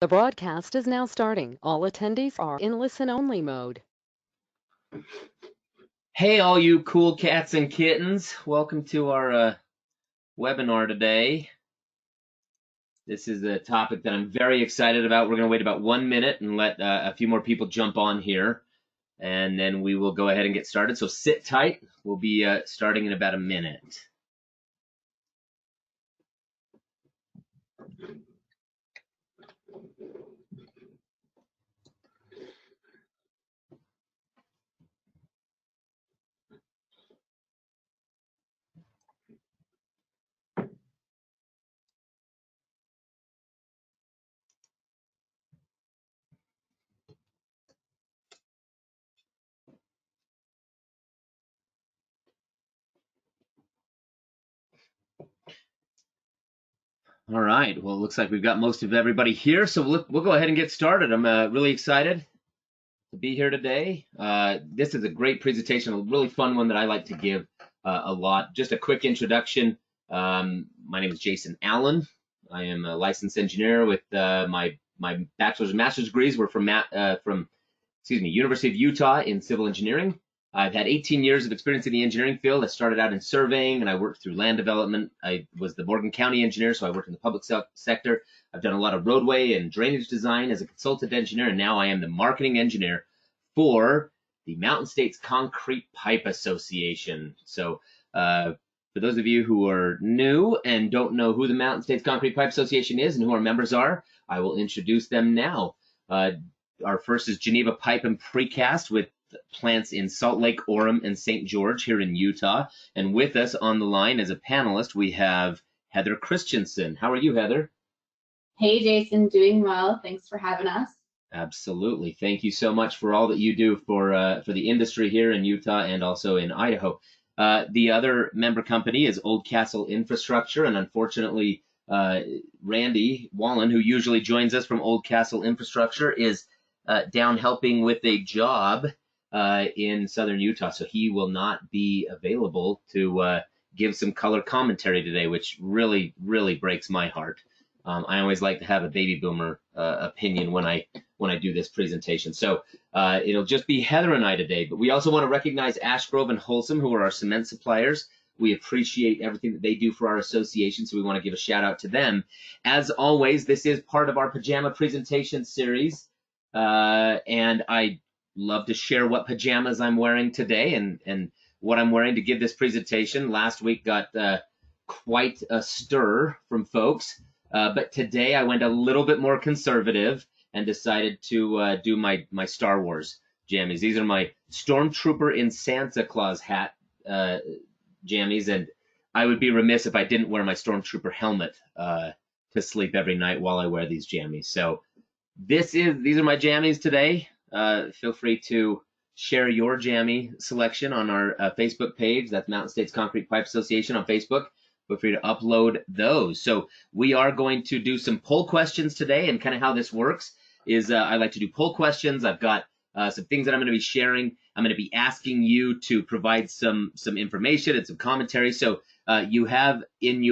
The broadcast is now starting. All attendees are in listen-only mode. Hey, all you cool cats and kittens. Welcome to our webinar today. This is a topic that I'm very excited about. We're going to wait about 1 minute and let a few more people jump on here, and then we will go ahead and get started. So sit tight. We'll be starting in about a minute. All right. Well, it looks like we've got most of everybody here, so we'll go ahead and get started. I'm really excited to be here today. This is a great presentation, a really fun one that I like to give a lot. Just a quick introduction. My name is Jason Allen. I am a licensed engineer with my bachelor's and master's degrees were from University of Utah in civil engineering. I've had 18 years of experience in the engineering field. I started out in surveying and I worked through land development. I was the Morgan County engineer, so I worked in the public sector. I've done a lot of roadway and drainage design as a consultant engineer, and now I am the marketing engineer for the Mountain States Concrete Pipe Association. So for those of you who are new and don't know who the Mountain States Concrete Pipe Association is and who our members are, I will introduce them now. Our first is Geneva Pipe and Precast with plants in Salt Lake, Orem, and St. George here in Utah. And with us on the line as a panelist, we have Heather Christensen. How are you, Heather? Hey, Jason, doing well. Thanks for having us. Absolutely. Thank you so much for all that you do for the industry here in Utah and also in Idaho. The other member company is Old Castle Infrastructure, and unfortunately, Randy Wallen, who usually joins us from Old Castle Infrastructure, is down helping with a job in southern Utah, so he will not be available to give some color commentary today, which really, really breaks my heart. I always like to have a baby boomer opinion when I do this presentation. So it'll just be Heather and I today, but we also want to recognize Ash Grove and Wholesome, who are our cement suppliers. We appreciate everything that they do for our association, so we want to give a shout out to them. As always, this is part of our pajama presentation series, and I love to share what pajamas I'm wearing today and what I'm wearing to give this presentation. Last week got quite a stir from folks. But today I went a little bit more conservative and decided to do my Star Wars jammies. These are my Stormtrooper in Santa Claus hat jammies, and I would be remiss if I didn't wear my Stormtrooper helmet to sleep every night while I wear these jammies. So these are my jammies today. Feel free to share your jammy selection on our Facebook page. That's Mountain States Concrete Pipe Association on Facebook. Feel free to upload those. So we are going to do some poll questions today, and kind of how this works is I like to do poll questions. I've got some things that I'm going to be sharing. I'm going to be asking you to provide some information and some commentary. So you have in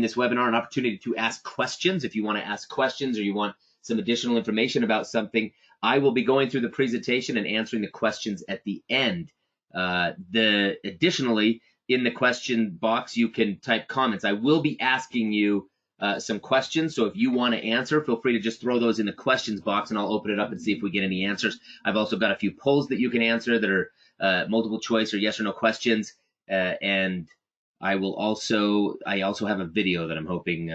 this webinar an opportunity to ask questions. If you want to ask questions or you want some additional information about something, I will be going through the presentation and answering the questions at the end. Additionally, in the question box, you can type comments. I will be asking you some questions, so if you want to answer, feel free to just throw those in the questions box, and I'll open it up and see if we get any answers. I've also got a few polls that you can answer that are multiple choice or yes or no questions, and I also have a video that I'm hoping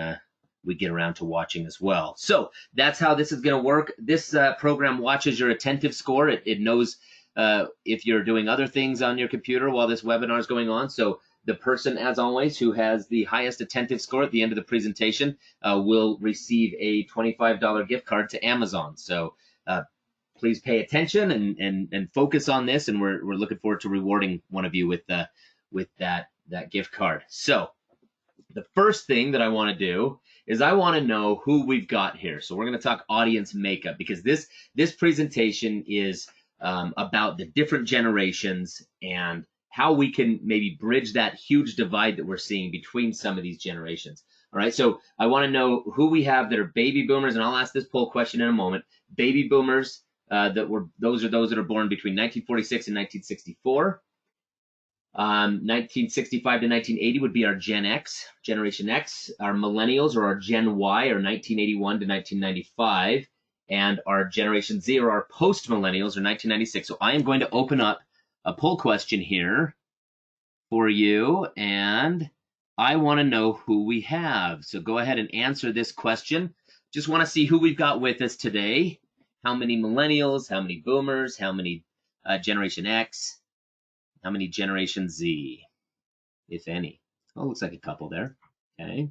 we get around to watching as well. So that's how this is going to work. This program watches your attentive score. It knows if you're doing other things on your computer while this webinar is going on. So the person, as always, who has the highest attentive score at the end of the presentation will receive a $25 gift card to Amazon. So please pay attention and focus on this, and we're looking forward to rewarding one of you with that gift card. So the first thing that I want to do is I want to know who we've got here. So we're going to talk audience makeup, because this presentation is about the different generations and how we can maybe bridge that huge divide that we're seeing between some of these generations. All right, so I want to know who we have that are baby boomers, and I'll ask this poll question in a moment. Baby boomers those are those that are born between 1946 and 1964. 1965 to 1980 would be our Gen X, Generation X. Our Millennials or our Gen Y are 1981 to 1995. And our Generation Z or our post-millennials are 1996. So I am going to open up a poll question here for you, and I want to know who we have. So go ahead and answer this question. Just want to see who we've got with us today. How many millennials, how many boomers, how many Generation X, how many Generation Z, if any? Oh, looks like a couple there. Okay.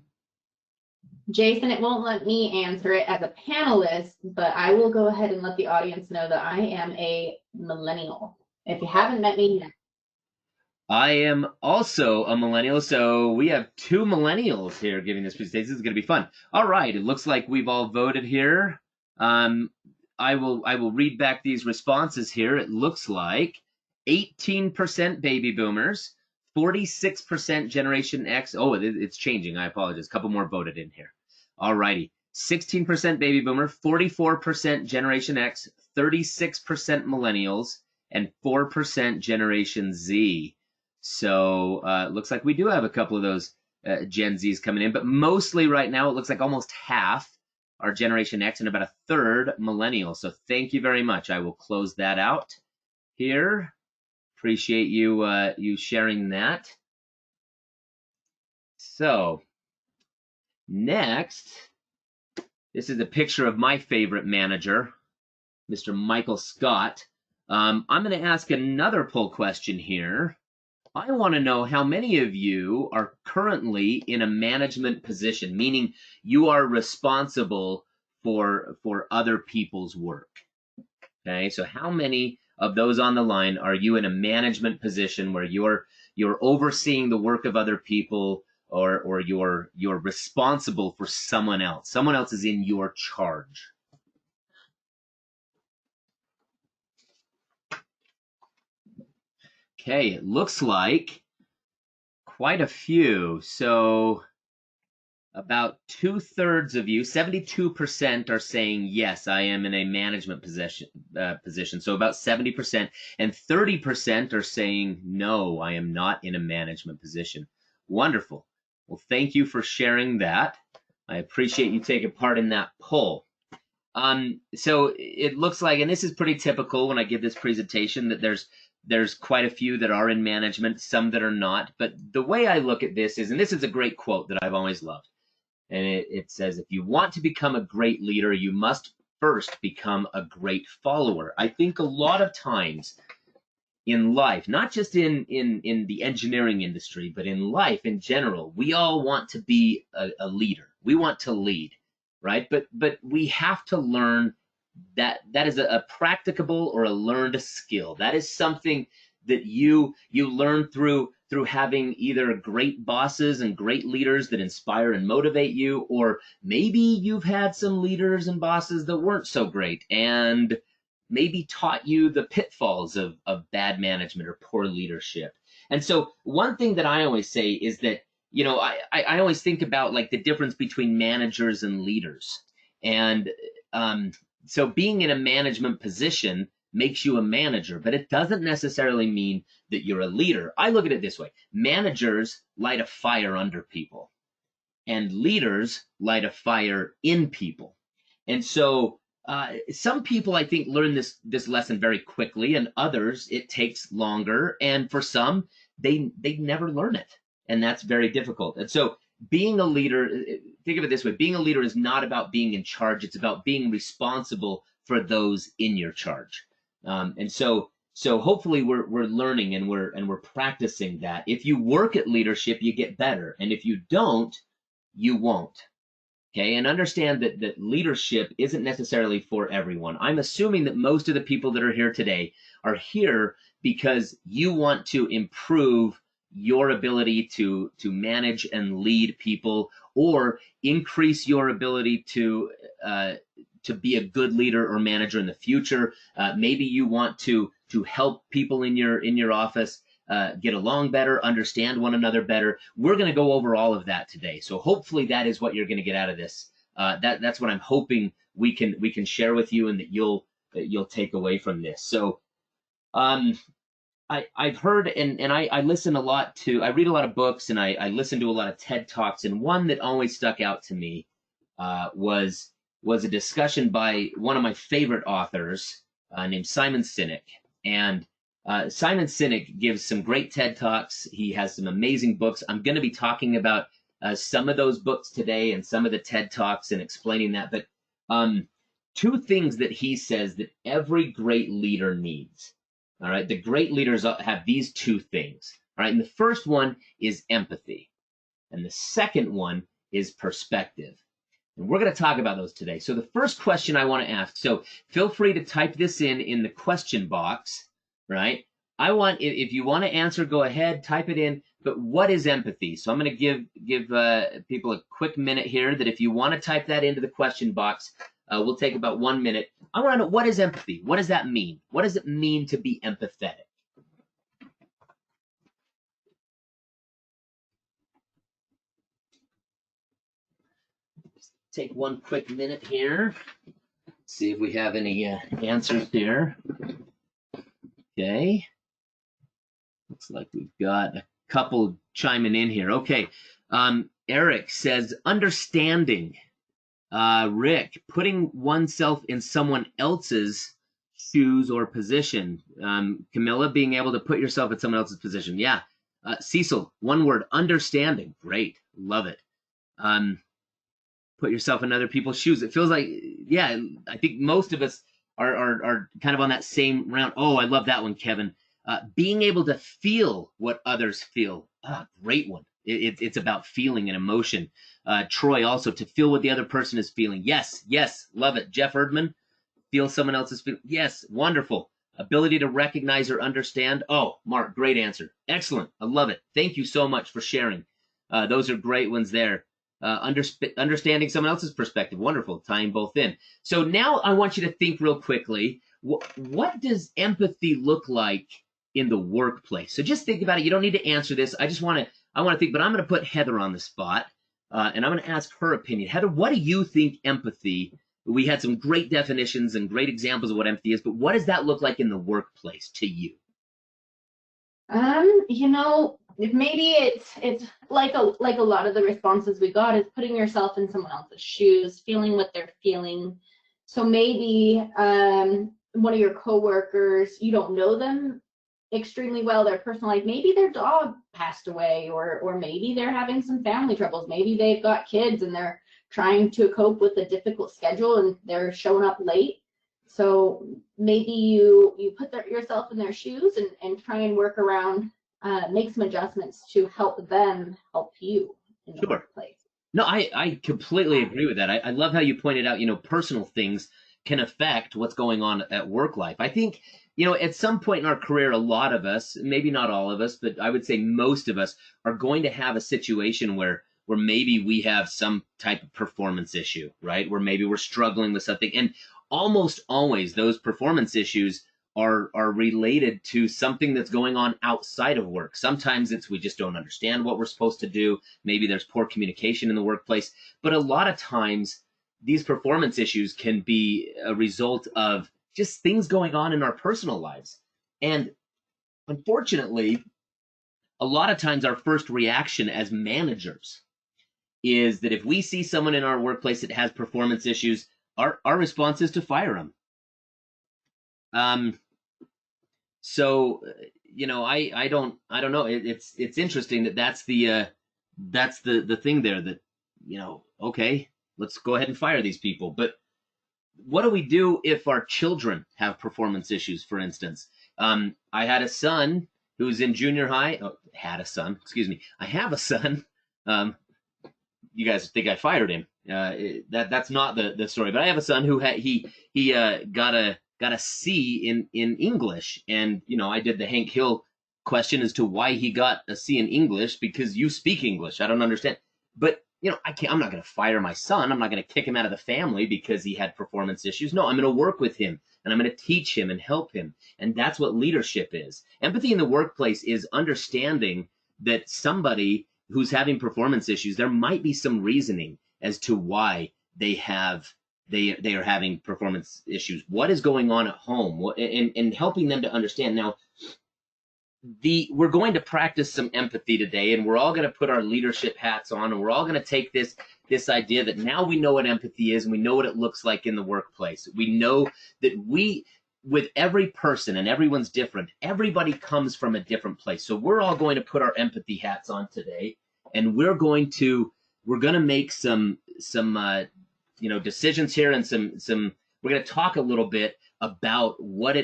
Jason, it won't let me answer it as a panelist, but I will go ahead and let the audience know that I am a millennial. If you haven't met me yet. I am also a millennial, so we have two millennials here giving this presentation. This is going to be fun. All right, it looks like we've all voted here. I will read back these responses here. It looks like 18% baby boomers, 46% Generation X. Oh, it's changing. I apologize. A couple more voted in here. All righty. 16% baby boomer, 44% Generation X, 36% millennials, and 4% Generation Z. So it looks like we do have a couple of those Gen Zs coming in, but mostly right now it looks like almost half are Generation X and about a third millennial. So thank you very much. I will close that out here. Appreciate you you sharing that. So next, this is a picture of my favorite manager, Mr. Michael Scott. I'm going to ask another poll question here. I want to know how many of you are currently in a management position, meaning you are responsible for other people's work. Okay, so how many of those on the line are you in a management position where you're overseeing the work of other people, or you're responsible for someone else? Someone else is in your charge. Okay, it looks like quite a few. So about 2/3 of you, 72% are saying, yes, I am in a management position. So about 70%. And 30% are saying, no, I am not in a management position. Wonderful. Well, thank you for sharing that. I appreciate you taking part in that poll. So it looks like, and this is pretty typical when I give this presentation, that there's quite a few that are in management, some that are not. But the way I look at this is, and this is a great quote that I've always loved, and it says, if you want to become a great leader, you must first become a great follower. I think a lot of times in life, not just in the engineering industry, but in life in general, we all want to be a leader. We want to lead, right? But we have to learn that is a practicable or a learned skill. That is something that you learn through having either great bosses and great leaders that inspire and motivate you, or maybe you've had some leaders and bosses that weren't so great and maybe taught you the pitfalls of bad management or poor leadership. And so one thing that I always say is that, you know, I always think about like the difference between managers and leaders. And so being in a management position makes you a manager, but it doesn't necessarily mean that you're a leader. I look at it this way. Managers light a fire under people, and leaders light a fire in people. And so some people, I think, learn this lesson very quickly, and others, it takes longer. And for some, they never learn it. And that's very difficult. And so being a leader, think of it this way, being a leader is not about being in charge. It's about being responsible for those in your charge. And so hopefully we're learning and we're practicing that. If you work at leadership, you get better. And if you don't, you won't. Okay, and understand that leadership isn't necessarily for everyone. I'm assuming that most of the people that are here today are here because you want to improve your ability to manage and lead people, or increase your ability to be a good leader or manager in the future. Maybe you want to help people in your office get along better, understand one another better. We're going to go over all of that today. So hopefully that is what you're going to get out of this. That's what I'm hoping we can share with you and that you'll take away from this. So I've heard and I listen a lot to, I read a lot of books and I listen to a lot of TED Talks, and one that always stuck out to me was a discussion by one of my favorite authors named Simon Sinek. And Simon Sinek gives some great TED Talks. He has some amazing books. I'm going to be talking about some of those books today and some of the TED Talks and explaining that. But two things that he says that every great leader needs. All right, the great leaders have these two things. All right, and the first one is empathy, and the second one is perspective. And we're going to talk about those today. So the first question I want to ask, so feel free to type this in the question box, right? If you want to answer, go ahead, type it in. But what is empathy? So I'm going to give people a quick minute here that if you want to type that into the question box, we'll take about 1 minute. I want to know, what is empathy? What does that mean? What does it mean to be empathetic? Just take 1 quick minute here. See if we have any answers here. Okay. Looks like we've got a couple chiming in here. Okay. Eric says, understanding. Rick, putting oneself in someone else's shoes or position. Camilla, being able to put yourself in someone else's position. Yeah. Cecil, one word, understanding. Great. Love it. Put yourself in other people's shoes. It feels like, yeah, I think most of us are kind of on that same round. Oh, I love that one, Kevin. Being able to feel what others feel. Great one. It's about feeling and emotion. Troy, also, to feel what the other person is feeling. Yes, love it. Jeff Erdman, feel someone else's feeling. Yes, wonderful. Ability to recognize or understand. Oh, Mark, great answer. Excellent. I love it. Thank you so much for sharing. Those are great ones there. Understanding someone else's perspective. Wonderful. Tying both in. So now I want you to think real quickly. What does empathy look like in the workplace? So just think about it. You don't need to answer this. I want to think, but I'm going to put Heather on the spot, and I'm going to ask her opinion. Heather, what do you think empathy? We had some great definitions and great examples of what empathy is, but what does that look like in the workplace to you? Maybe it's like a lot of the responses we got is putting yourself in someone else's shoes, feeling what they're feeling. So maybe one of your coworkers, you don't know them extremely well, their personal life, maybe their dog passed away, or maybe they're having some family troubles, maybe they've got kids and they're trying to cope with a difficult schedule and they're showing up late. So maybe you put yourself in their shoes and try and work around, make some adjustments to help them help you in the workplace. No, I completely agree with that. I love how you pointed out, personal things can affect what's going on at work life. I think, at some point in our career, a lot of us, maybe not all of us, but I would say most of us are going to have a situation where maybe we have some type of performance issue, right? Where maybe we're struggling with something. And almost always those performance issues are related to something that's going on outside of work. Sometimes it's we just don't understand what we're supposed to do. Maybe there's poor communication in the workplace. But a lot of times these performance issues can be a result of just things going on in our personal lives. And unfortunately, a lot of times our first reaction as managers is that if we see someone in our workplace that has performance issues, our response is to fire them. So, I don't know. It's interesting that's the thing there that, okay, let's go ahead and fire these people. But what do we do if our children have performance issues, for instance? I had a son who's in junior high. Oh, I have a son. You guys think I fired him. That's not the story. But I have a son who got a C in English. And, I did the Hank Hill question as to why he got a C in English, because you speak English. I don't understand. But I'm not going to fire my son. I'm not going to kick him out of the family because he had performance issues. No, I'm going to work with him and I'm going to teach him and help him. And that's what leadership is. Empathy in the workplace is understanding that somebody who's having performance issues, there might be some reasoning as to why they are having performance issues. What is going on at home, and helping them to understand. Now, we're going to practice some empathy today, and we're all going to put our leadership hats on, and we're all going to take this idea that now we know what empathy is, and we know what it looks like in the workplace. We know that with every person, and everyone's different, everybody comes from a different place. So we're all going to put our empathy hats on today, and we're going to make some decisions here, and we're going to talk a little bit about what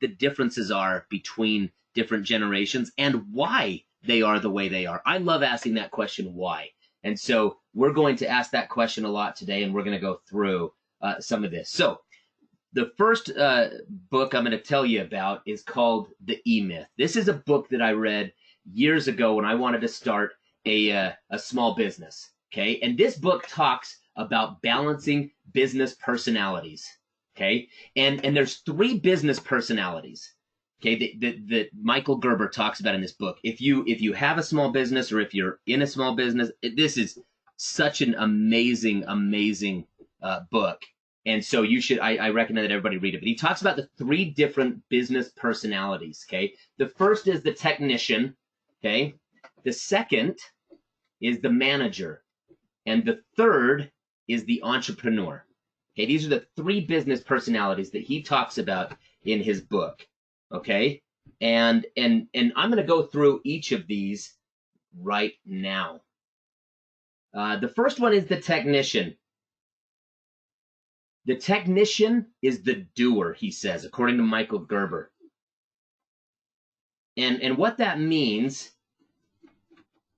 the differences are between different generations and why they are the way they are. I love asking that question, why. And so we're going to ask that question a lot today, and we're going to go through some of this. So the first book I'm going to tell you about is called The E-Myth. This is a book that I read years ago when I wanted to start a small business. Okay, and this book talks about balancing business personalities. Okay, and there's 3 business personalities. Okay, that Michael Gerber talks about in this book. If you have a small business, or if you're in a small business, this is such an amazing book. And so I recommend that everybody read it. But he talks about the 3 different business personalities. Okay, the first is the technician. Okay, the second is the manager, and the third is the entrepreneur. Okay, these are the 3 business personalities that he talks about in his book. Okay, and I'm going to go through each of these right now. The first one is the technician. The technician is the doer, he says, according to Michael Gerber. And what that means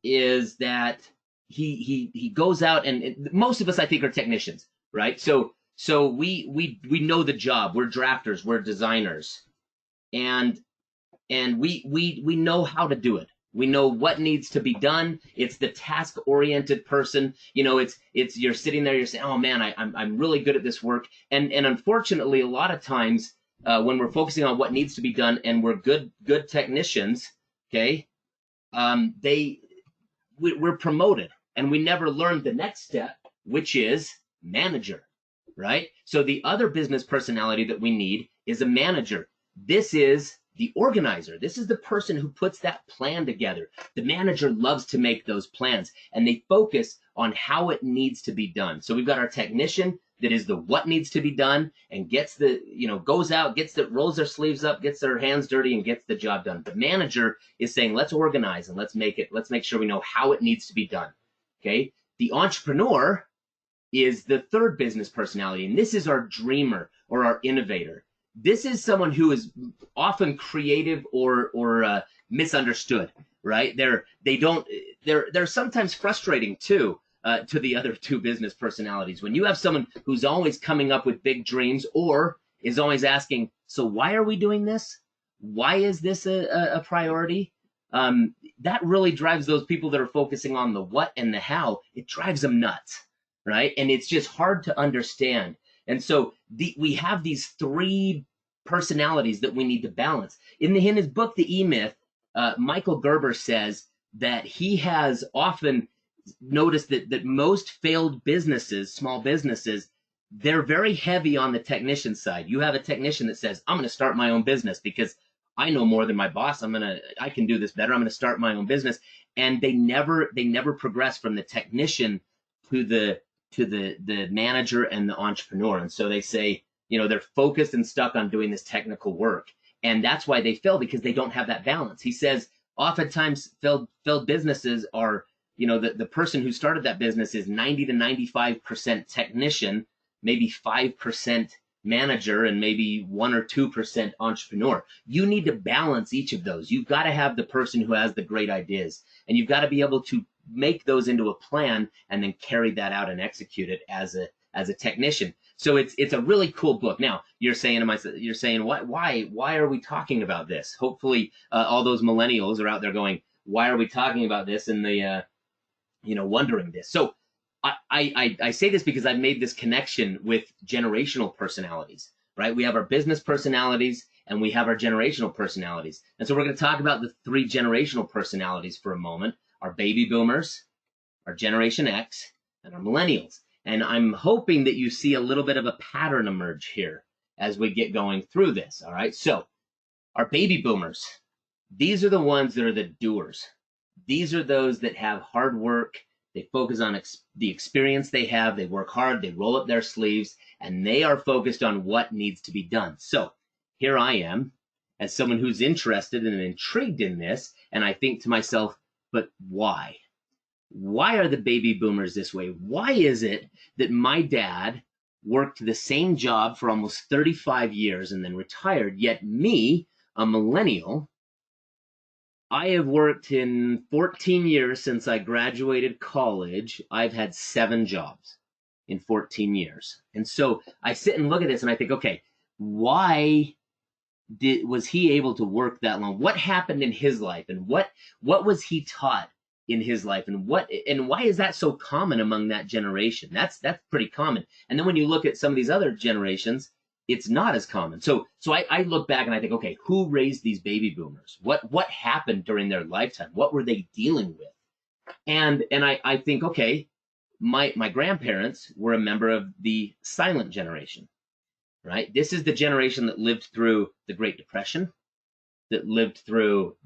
is that he goes out, and most of us, I think, are technicians, right? So we know the job. We're drafters, we're designers, and we know how to do it. We know what needs to be done. It's the task-oriented person. It's you're sitting there, you're saying, "Oh man, I'm really good at this work." And unfortunately, a lot of times when we're focusing on what needs to be done, and we're good technicians, okay, we're promoted, and we never learn the next step, which is manager, right? So the other business personality that we need is a manager. This is the organizer. This is the person who puts that plan together. The manager loves to make those plans, and they focus on how it needs to be done. So we've got our technician that is the what needs to be done, and goes out, rolls their sleeves up, gets their hands dirty, and gets the job done. The manager is saying, let's organize and let's make sure we know how it needs to be done. Okay. The entrepreneur is the third business personality, and this is our dreamer or our innovator. This is someone who is often creative or misunderstood, right? They're sometimes frustrating too to the other 2 business personalities. When you have someone who's always coming up with big dreams, or is always asking, so why are we doing this? Why is this a priority? That really drives those people that are focusing on the what and the how. It drives them nuts, right? And it's just hard to understand. And so we have these 3 personalities that we need to balance. In his book, The E-Myth, Michael Gerber says that he has often noticed that most failed businesses, small businesses, they're very heavy on the technician side. You have a technician that says, I'm going to start my own business because I know more than my boss. I can do this better. I'm going to start my own business. And they never progress from the technician to the manager and the entrepreneur. And so they say, they're focused and stuck on doing this technical work. And that's why they fail, because they don't have that balance. He says oftentimes failed businesses are, the person who started that business is 90 to 95% technician, maybe 5% manager, and maybe 1 or 2% entrepreneur. You need to balance each of those. You've got to have the person who has the great ideas, and you've got to be able to make those into a plan and then carry that out and execute it as a technician. So it's a really cool book. Now you're saying why are we talking about this? Hopefully all those millennials are out there going, why are we talking about this in the wondering this. So I say this because I've made this connection with generational personalities, right? We have our business personalities and we have our generational personalities. And so we're going to talk about the 3 generational personalities for a moment: our baby boomers, our Generation X, and our millennials. And I'm hoping that you see a little bit of a pattern emerge here as we get going through this. All right. So our baby boomers, these are the ones that are the doers. These are those that have hard work. They focus on the experience they have. They work hard. They roll up their sleeves, and they are focused on what needs to be done. So here I am as someone who's interested and intrigued in this. And I think to myself, but why? Why are the baby boomers this way? Why is it that my dad worked the same job for almost 35 years and then retired, yet me, a millennial, I have worked in 14 years since I graduated college. I've had 7 jobs in 14 years. And so I sit and look at this and I think, okay, why was he able to work that long? What happened in his life, and what was he taught in his life, and why is that so common among that generation? That's pretty common. And then when you look at some of these other generations, it's not as common. So I look back and I think, okay, who raised these baby boomers? What happened during their lifetime? What were they dealing with? And I think, okay, my grandparents were a member of the silent generation, right? This is the generation that lived through the Great Depression, that lived through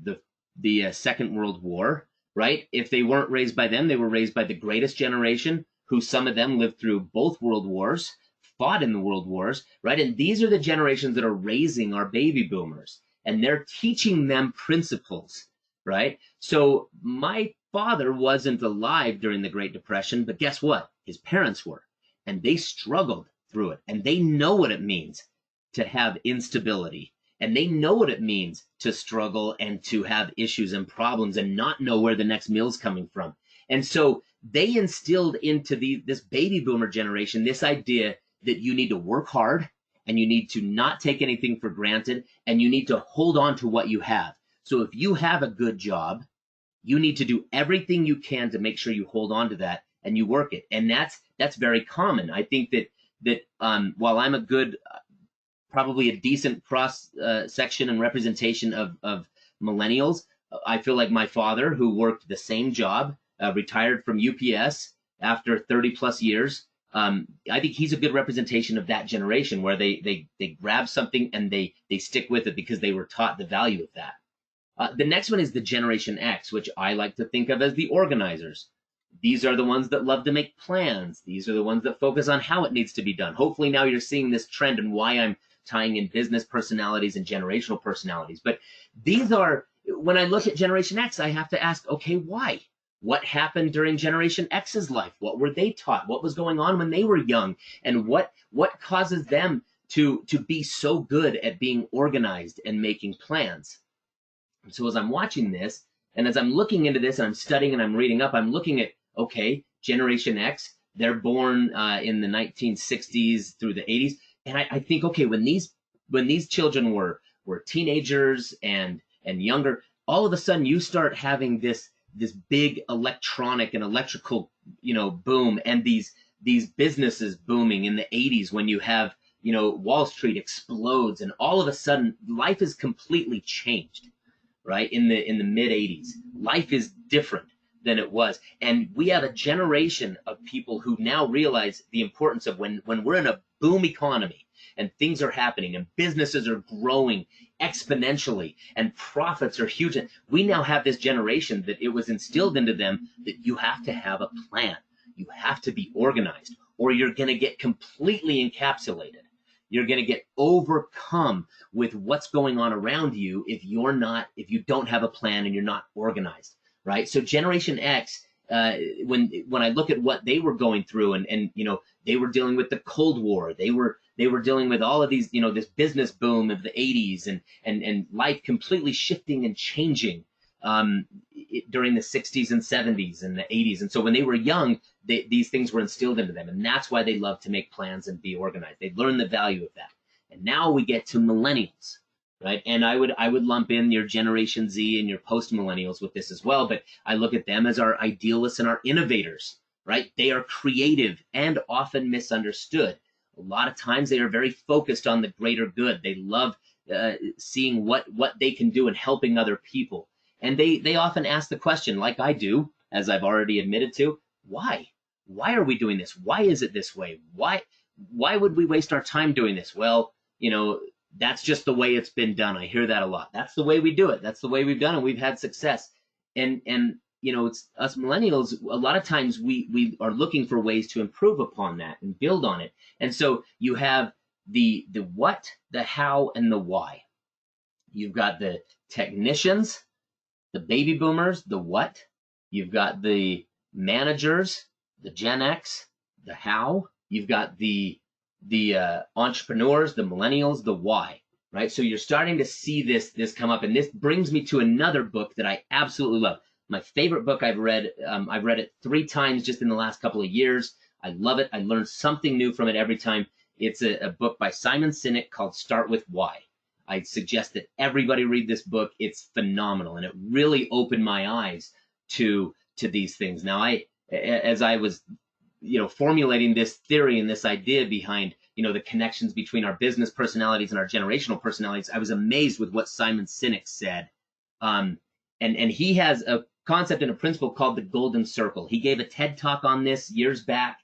the Second World War, right? If they weren't raised by them, they were raised by the greatest generation, who some of them lived through both world wars, fought in the world wars, right? And these are the generations that are raising our baby boomers, and they're teaching them principles, right? So my father wasn't alive during the Great Depression, but guess what? His parents were, and they struggled through it, and they know what it means to have instability, and they know what it means to struggle and to have issues and problems and not know where the next meal's coming from. And so they instilled into this baby boomer generation this idea that you need to work hard, and you need to not take anything for granted, and you need to hold on to what you have. So if you have a good job, you need to do everything you can to make sure you hold on to that and you work it. And that's very common. I think that while I'm a good, probably a decent cross section and representation of millennials, I feel like my father, who worked the same job, retired from UPS after 30 plus years, I think he's a good representation of that generation, where they grab something and they stick with it because they were taught the value of that. The next one is the Generation X, which I like to think of as the organizers. These are the ones that love to make plans. These are the ones that focus on how it needs to be done. Hopefully now you're seeing this trend and why I'm tying in business personalities and generational personalities. But these are, when I look at Generation X, I have to ask, okay, why? What happened during Generation X's life? What were they taught? What was going on when they were young? And what causes them to be so good at being organized and making plans? And so as I'm watching this, and as I'm looking into this and I'm studying and I'm reading up, I'm looking at, okay, Generation X, they're born in the 1960s through the 80s. And I think, okay, when these children were teenagers and younger, all of a sudden you start having this big electronic and electrical, boom, and these businesses booming in the 80s, when you have, Wall Street explodes, and all of a sudden life is completely changed, right? In the mid 80s, life is different than it was. And we have a generation of people who now realize the importance of when we're in a boom economy and things are happening and businesses are growing exponentially and profits are huge. We now have this generation that it was instilled into them that you have to have a plan. You have to be organized, or you're going to get completely encapsulated. You're going to get overcome with what's going on around you if you don't have a plan and you're not organized, right? So Generation X, when I look at what they were going through, and they were dealing with the Cold War, they were dealing with all of these, this business boom of the 80s, and life completely shifting and changing during the 60s and 70s and the 80s. And so when they were young, these things were instilled into them, and that's why they love to make plans and be organized. They learn the value of that. And now we get to millennials. right? And I would lump in your Generation Z and your post millennials with this as well, but I look at them as our idealists and our innovators, right? They are creative and often misunderstood. A lot of times they are very focused on the greater good. They love seeing what they can do and helping other people. And they often ask the question, like I do, as I've already admitted to, why? Why are we doing this? Why is it this way? Why would we waste our time doing this? Well, that's just the way it's been done. I hear that a lot. That's the way we do it. That's the way we've done it. We've had success. And it's us millennials, a lot of times we are looking for ways to improve upon that and build on it. And so you have the what, the how, and the why. You've got the technicians, the baby boomers, the what. You've got the managers, the Gen X, the how. You've got the entrepreneurs, the millennials, the why, right? So you're starting to see this come up, and this brings me to another book that I absolutely love. My favorite book I've read. I've read it 3 times just in the last couple of years. I love it. I learn something new from it every time. It's a book by Simon Sinek called Start With Why. I suggest that everybody read this book. It's phenomenal, and it really opened my eyes to these things. Now, as I was formulating this theory and this idea behind the connections between our business personalities and our generational personalities, I was amazed with what Simon Sinek said. And he has a concept and a principle called the golden circle. He gave a TED talk on this years back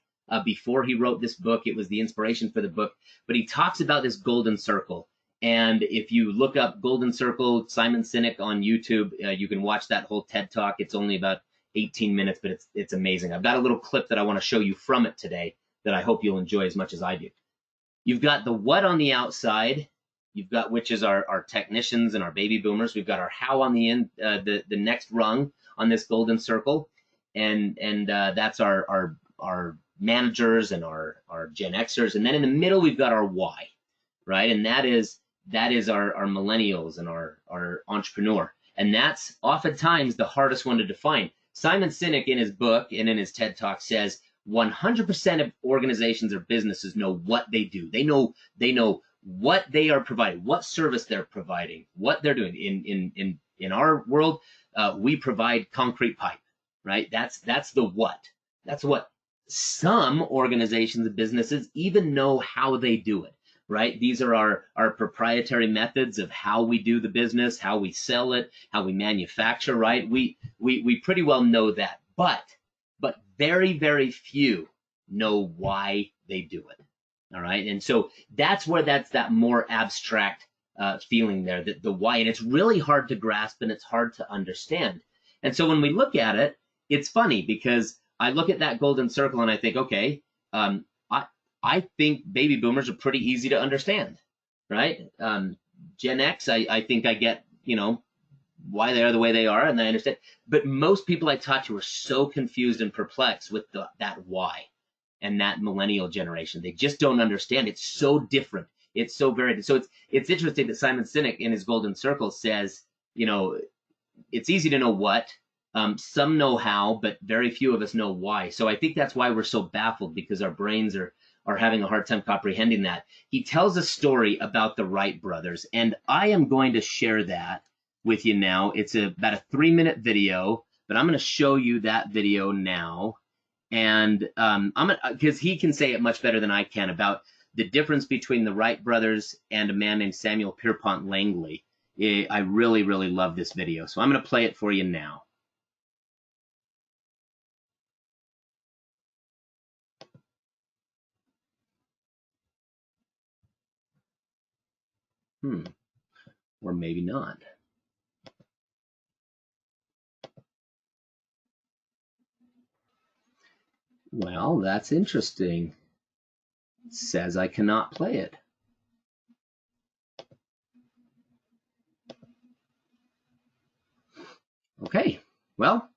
before he wrote this book. It was the inspiration for the book, but he talks about this golden circle. And if you look up Golden Circle, Simon Sinek on YouTube, you can watch that whole TED talk. It's only about 18 minutes, but it's amazing. I've got a little clip that I want to show you from it today that I hope you'll enjoy as much as I do. You've got the what on the outside, which is our technicians and our baby boomers. We've got our how on the end, the next rung on this golden circle, and that's our managers and our Gen Xers. And then in the middle we've got our why, right? And that is our millennials and our entrepreneur. And that's oftentimes the hardest one to define. Simon Sinek in his book and in his TED Talk says 100% of organizations or businesses know what they do. They know what they are providing, what service they're providing, what they're doing. In our world, we provide concrete pipe, right? That's the what. That's what. Some organizations and businesses even know how they do it, right? These are our proprietary methods of how we do the business, how we sell it, how we manufacture, right? We pretty well know that, but very, very few know why they do it. All right. And so that's where that more abstract feeling there, that the why, and it's really hard to grasp and it's hard to understand. And so when we look at it, it's funny because I look at that golden circle and I think, okay, I think baby boomers are pretty easy to understand, right? Gen X, I think I get, why they are the way they are, and I understand. But most people I talk to are so confused and perplexed with that why and that millennial generation. They just don't understand. It's so different. It's so very. So it's interesting that Simon Sinek in his Golden Circle says, it's easy to know what. Some know how, but very few of us know why. So I think that's why we're so baffled, because our brains are having a hard time comprehending that. He tells a story about the Wright brothers, and I am going to share that with you now. It's about a 3-minute video, but I'm going to show you that video now. And because he can say it much better than I can about the difference between the Wright brothers and a man named Samuel Pierpont Langley. I really, really love this video. So I'm going to play it for you now. Or maybe not. Well, that's interesting. It says I cannot play it. Okay, well,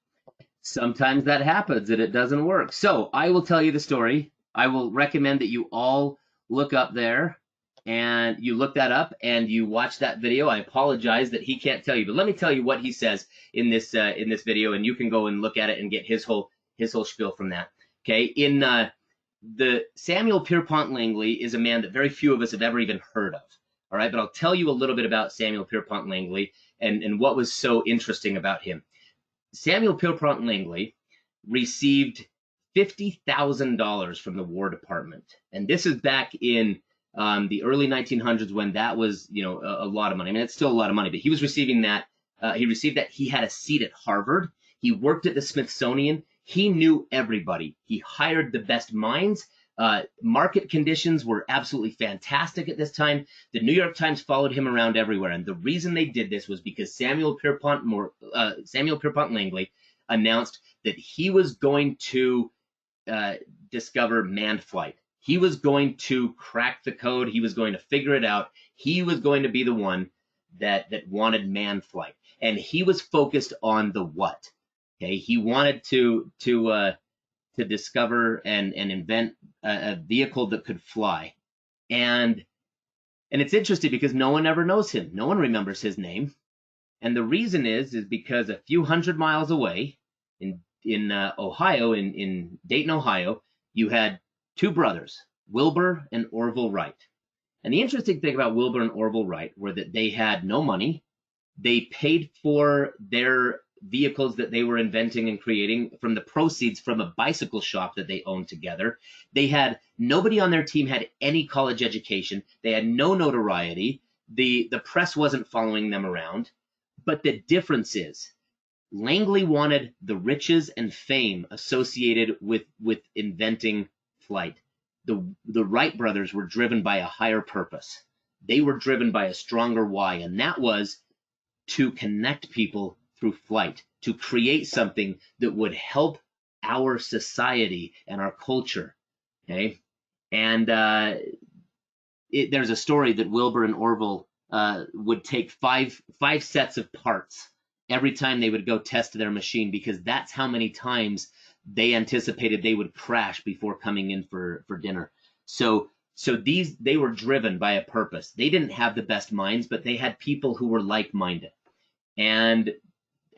sometimes that happens and it doesn't work. So I will tell you the story. I will recommend that you all look up there and you look that up and you watch that video. I apologize that he can't tell you, but let me tell you what he says in this video, and you can go and look at it and get his whole spiel from that. Okay, in the Samuel Pierpont Langley is a man that very few of us have ever even heard of. All right, but I'll tell you a little bit about Samuel Pierpont Langley and what was so interesting about him. Samuel Pierpont Langley received $50,000 from the War Department, and this is back in the early 1900s when that was, a lot of money. I mean, it's still a lot of money, but he was receiving that. He received that. He had a seat at Harvard. He worked at the Smithsonian. He knew everybody. He hired the best minds. Market conditions were absolutely fantastic at this time. The New York Times followed him around everywhere, and the reason they did this was because Samuel Pierpont Langley announced that he was going to discover manned flight. He was going to crack the code. He was going to figure it out. He was going to be the one that wanted manned flight, and he was focused on the what. Okay, he wanted to discover and invent a vehicle that could fly. And it's interesting because no one ever knows him. No one remembers his name. And the reason is because a few hundred miles away in Ohio, in Dayton, Ohio, you had two brothers, Wilbur and Orville Wright. And the interesting thing about Wilbur and Orville Wright were that they had no money. They paid for their vehicles that they were inventing and creating from the proceeds from a bicycle shop that they owned together. They had nobody on their team had any college education. They had no notoriety. The press wasn't following them around. But the difference is Langley wanted the riches and fame associated with inventing flight. The Wright brothers were driven by a higher purpose. They were driven by a stronger why, and that was to connect people through flight, to create something that would help our society and our culture. Okay, and there's a story that Wilbur and Orville would take five sets of parts every time they would go test their machine, because that's how many times they anticipated they would crash before coming in for dinner. So they were driven by a purpose. They didn't have the best minds, but they had people who were like-minded. And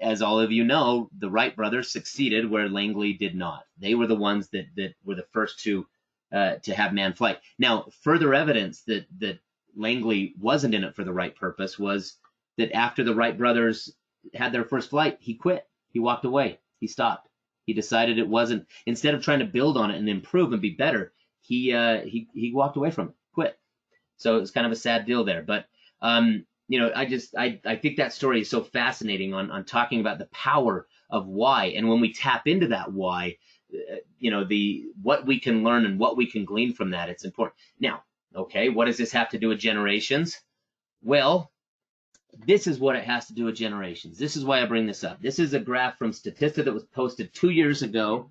as all of you know, the Wright brothers succeeded where Langley did not. They were the ones that were the first to have manned flight. Now, further evidence that Langley wasn't in it for the right purpose was that after the Wright brothers had their first flight, he quit. He walked away. He stopped. He decided it wasn't. Instead of trying to build on it and improve and be better, he walked away from it, quit. So it's kind of a sad deal there. But I think that story is so fascinating on talking about the power of why. And when we tap into that why, what we can learn and what we can glean from that, it's important. Now, okay, what does this have to do with generations? Well, this is what it has to do with generations. This is why I bring this up. This is a graph from Statista that was posted 2 years ago,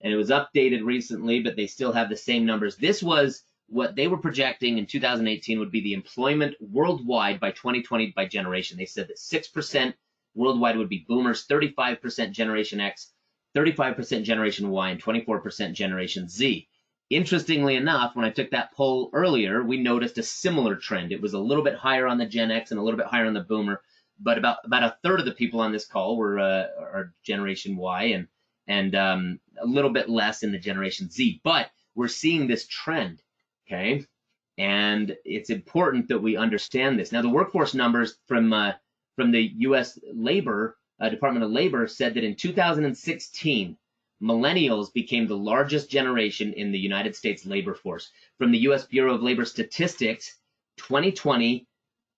and it was updated recently, but they still have the same numbers. This was what they were projecting in 2018 would be the employment worldwide by 2020 by generation. They said that 6% worldwide would be boomers, 35% Generation X, 35% Generation Y, and 24% Generation Z. Interestingly enough, when I took that poll earlier, we noticed a similar trend. It was a little bit higher on the Gen X and a little bit higher on the boomer, but about a third of the people on this call are Generation Y and a little bit less in the Generation Z. But we're seeing this trend. Okay, and it's important that we understand this. Now, the workforce numbers from the U.S. Department of Labor said that in 2016, millennials became the largest generation in the United States labor force. From the U.S. Bureau of Labor Statistics, 2020,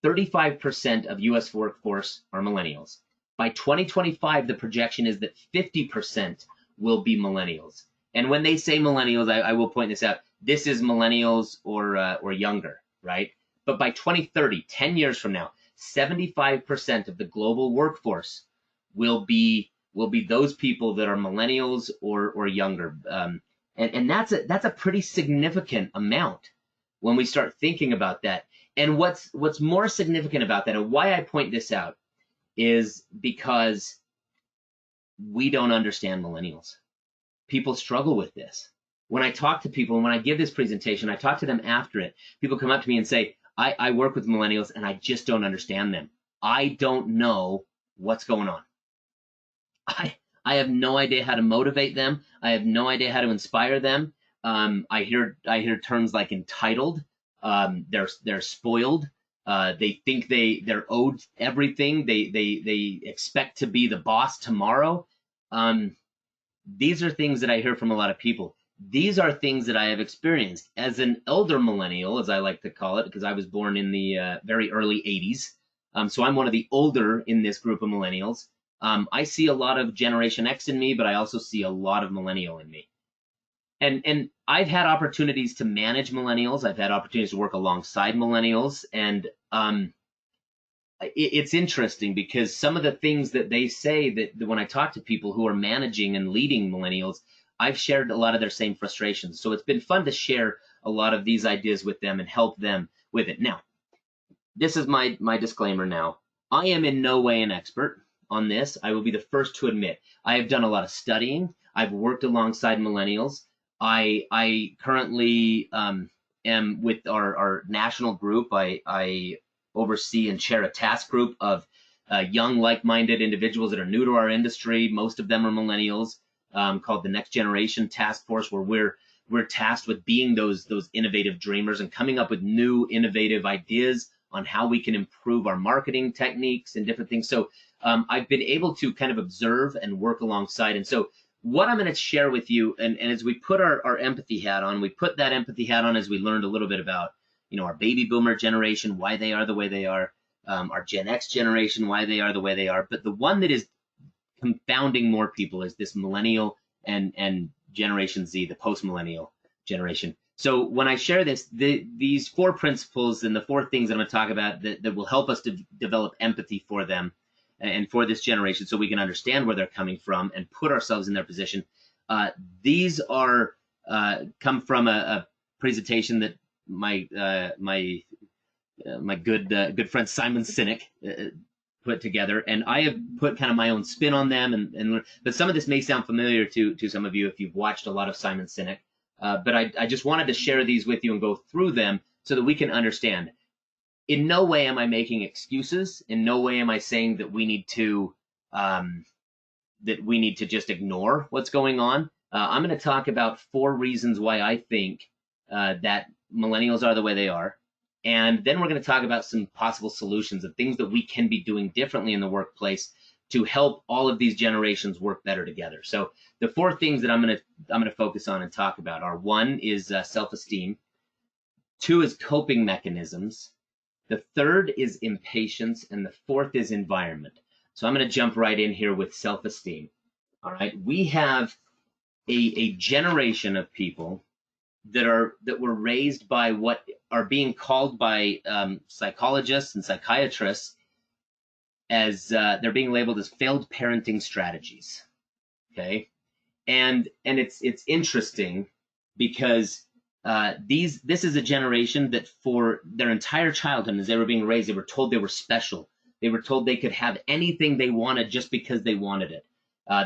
35% of U.S. workforce are millennials. By 2025, the projection is that 50% will be millennials. And when they say millennials, I will point this out. This is millennials or younger, right? But by 2030, 10 years from now, 75% of the global workforce will be those people that are millennials or younger. And that's a pretty significant amount when we start thinking about that. And what's more significant about that, and why I point this out, is because we don't understand millennials. People struggle with this. When I talk to people and when I give this presentation, I talk to them after it. People come up to me and say, I work with millennials and I just don't understand them. I don't know what's going on. I have no idea how to motivate them. I have no idea how to inspire them. I hear terms like entitled. They're spoiled. They think they're owed everything. They expect to be the boss tomorrow. These are things that I hear from a lot of people. These are things that I have experienced as an elder millennial, as I like to call it, because I was born in the very early 80s. So I'm one of the older in this group of millennials. I see a lot of Generation X in me, but I also see a lot of millennial in me. And I've had opportunities to manage millennials. I've had opportunities to work alongside millennials, and it's interesting because some of the things that they say that when I talk to people who are managing and leading millennials, I've shared a lot of their same frustrations. So it's been fun to share a lot of these ideas with them and help them with it. Now, this is my disclaimer now. I am in no way an expert on this. I will be the first to admit. I have done a lot of studying. I've worked alongside millennials. I currently am with our national group. I oversee and chair a task group of young, like-minded individuals that are new to our industry. Most of them are millennials, called the Next Generation Task Force, where we're tasked with being those innovative dreamers and coming up with new, innovative ideas on how we can improve our marketing techniques and different things. So I've been able to kind of observe and work alongside. And so what I'm going to share with you, and as we put our empathy hat on, we put that empathy hat on as we learned a little bit about, our baby boomer generation, why they are the way they are, our Gen X generation, why they are the way they are. But the one that is confounding more people is this millennial and Generation Z, the post-millennial generation. So when I share this, these 4 principles and the 4 things that I'm going to talk about that will help us to develop empathy for them and for this generation so we can understand where they're coming from and put ourselves in their position. These are come from a presentation that my good friend Simon Sinek put together, and I have put kind of my own spin on them. But some of this may sound familiar to some of you if you've watched a lot of Simon Sinek. But I just wanted to share these with you and go through them so that we can understand. In no way am I making excuses. In no way am I saying that we need to just ignore what's going on. I'm going to talk about 4 reasons why I think that millennials are the way they are. And then we're going to talk about some possible solutions of things that we can be doing differently in the workplace to help all of these generations work better together. So the 4 things that I'm going to focus on and talk about are: 1 is self-esteem, 2 is coping mechanisms, the 3rd is impatience, and the 4th is environment. So I'm going to jump right in here with self-esteem. All right, we have a generation of people that were raised by what are being called by psychologists and psychiatrists as they're being labeled as failed parenting strategies. Okay, and it's interesting because this is a generation that for their entire childhood, as they were being raised, they were told they were special. They were told they could have anything they wanted just because they wanted it.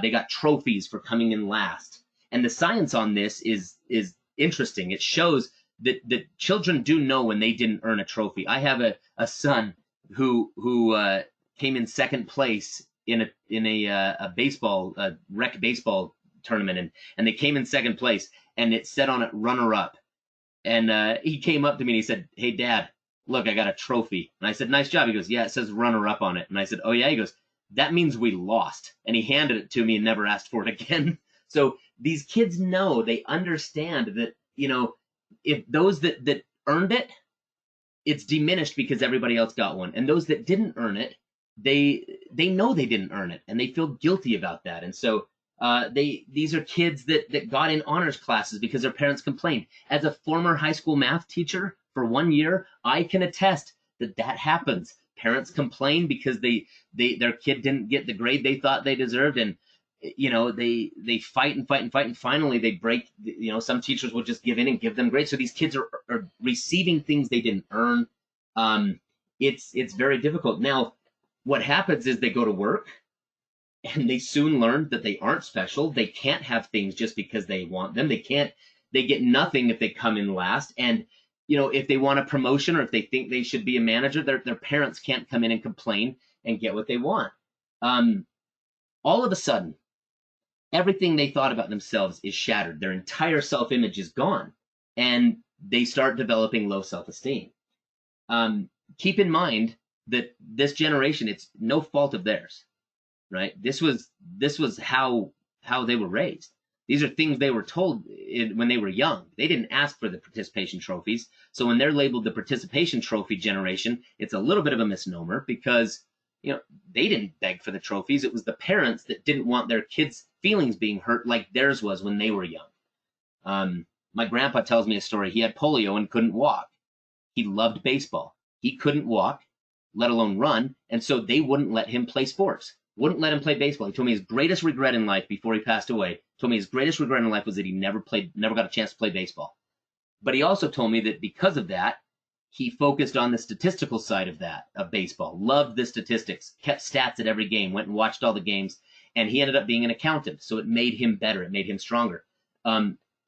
They got trophies for coming in last. And the science on this is interesting. It shows that children do know when they didn't earn a trophy. I have a son who came in 2nd place in a baseball rec baseball tournament, and they came in 2nd place, and it said on it runner up. And he came up to me and he said, "Hey Dad, look, I got a trophy." And I said, "Nice job." He goes, "Yeah, it says runner up on it." And I said, "Oh yeah?" He goes, "That means we lost." And he handed it to me and never asked for it again. So these kids know, they understand that, if those that earned it, it's diminished because everybody else got one. And those that didn't earn it, they know they didn't earn it, and they feel guilty about that. And so these are kids that got in honors classes because their parents complained. As a former high school math teacher for 1 year, I can attest that happens. Parents complain because their kid didn't get the grade they thought they deserved, and they fight and fight and fight, and finally they break. Some teachers will just give in and give them grades. So these kids are receiving things they didn't earn. It's very difficult. Now, what happens is they go to work, and they soon learn that they aren't special. They can't have things just because they want them. They get nothing if they come in last. And if they want a promotion or if they think they should be a manager, their parents can't come in and complain and get what they want. All of a sudden, everything they thought about themselves is shattered. Their entire self-image is gone, and they start developing low self-esteem. keep in mind that this generation, it's no fault of theirs, right? This was how they were raised. These are things they were told when they were young. They didn't ask for the participation trophies. So when they're labeled the participation trophy generation, it's a little bit of a misnomer because, they didn't beg for the trophies. It was the parents that didn't want their kids' feelings being hurt like theirs was when they were young. My grandpa tells me a story. He had polio and couldn't walk. He loved baseball. He couldn't walk, let alone run, and so they wouldn't let him play sports. Wouldn't let him play baseball. He told me his greatest regret in life before he passed away, was that he never got a chance to play baseball. But he also told me that because of that, he focused on the statistical side of baseball, loved the statistics, kept stats at every game, went and watched all the games, and he ended up being an accountant. So it made him better. It made him stronger.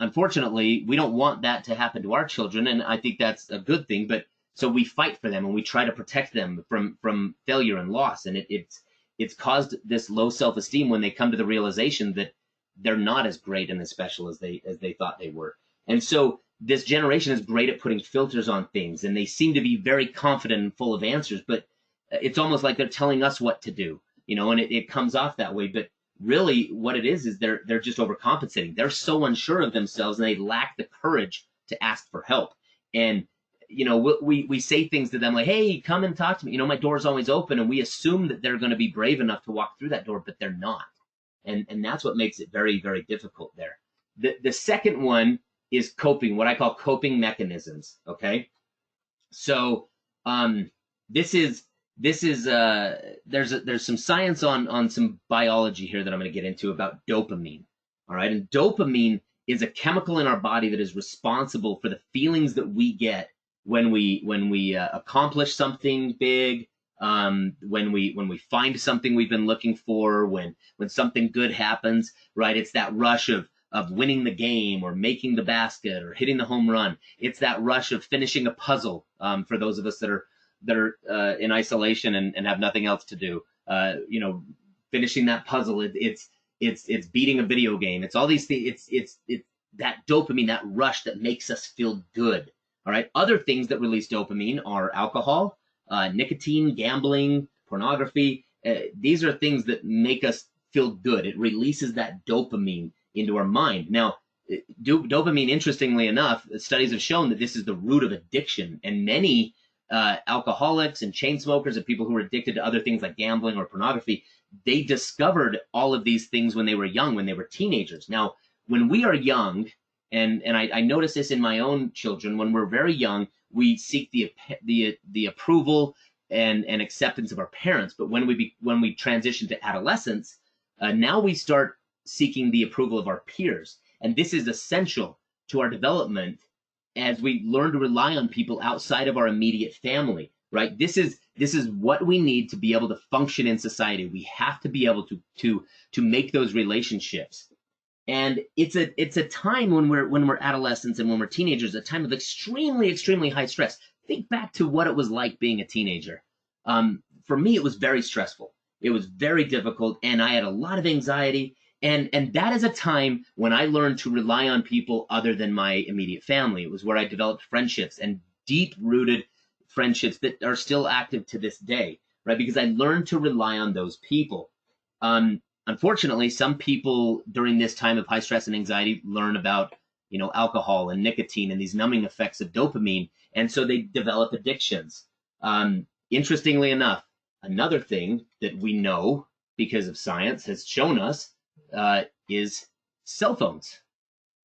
Unfortunately, we don't want that to happen to our children, and I think that's a good thing. But so we fight for them and we try to protect them from failure and loss, and it's caused this low self-esteem when they come to the realization that they're not as great and as special as they thought they were. And so this generation is great at putting filters on things, and they seem to be very confident and full of answers, but it's almost like they're telling us what to do, and it comes off that way. But really what it is they're just overcompensating. They're so unsure of themselves and they lack the courage to ask for help. And we say things to them like, hey, come and talk to me. My door's always open, and we assume that they're going to be brave enough to walk through that door, but they're not. And that's what makes it very, very difficult there. The second one is coping, what I call coping mechanisms. Okay. So this is there's some science on some biology here that I'm going to get into about dopamine. All right. And dopamine is a chemical in our body that is responsible for the feelings that we get when we accomplish something big, when we find something we've been looking for, when something good happens, right? It's that rush of winning the game or making the basket or hitting the home run. It's that rush of finishing a puzzle, for those of us that are in isolation and have nothing else to do. Finishing that puzzle. It's beating a video game. It's all these things. It's that dopamine, that rush that makes us feel good. All right. Other things that release dopamine are alcohol, nicotine, gambling, pornography. These are things that make us feel good. It releases that dopamine into our mind. Now, dopamine, interestingly enough, studies have shown that this is the root of addiction, and many alcoholics and chain smokers and people who are addicted to other things like gambling or pornography, they discovered all of these things when they were young, when they were teenagers. Now, when we are young, and I notice this in my own children, when we're very young, we seek the approval and acceptance of our parents. But when we transition to adolescence, now we start seeking the approval of our peers, and this is essential to our development as we learn to rely on people outside of our immediate family. Right? This is what we need to be able to function in society. We have to be able to make those relationships. And it's a time when we're adolescents and when we're teenagers, a time of extremely, extremely high stress. Think back to what it was like being a teenager. For me, it was very stressful. It was very difficult, and I had a lot of anxiety. And that is a time when I learned to rely on people other than my immediate family. It was where I developed friendships, and deep-rooted friendships that are still active to this day, right? Because I learned to rely on those people. Unfortunately, some people during this time of high stress and anxiety learn about, alcohol and nicotine and these numbing effects of dopamine, and so they develop addictions. Interestingly enough, another thing that we know because of science has shown us is cell phones.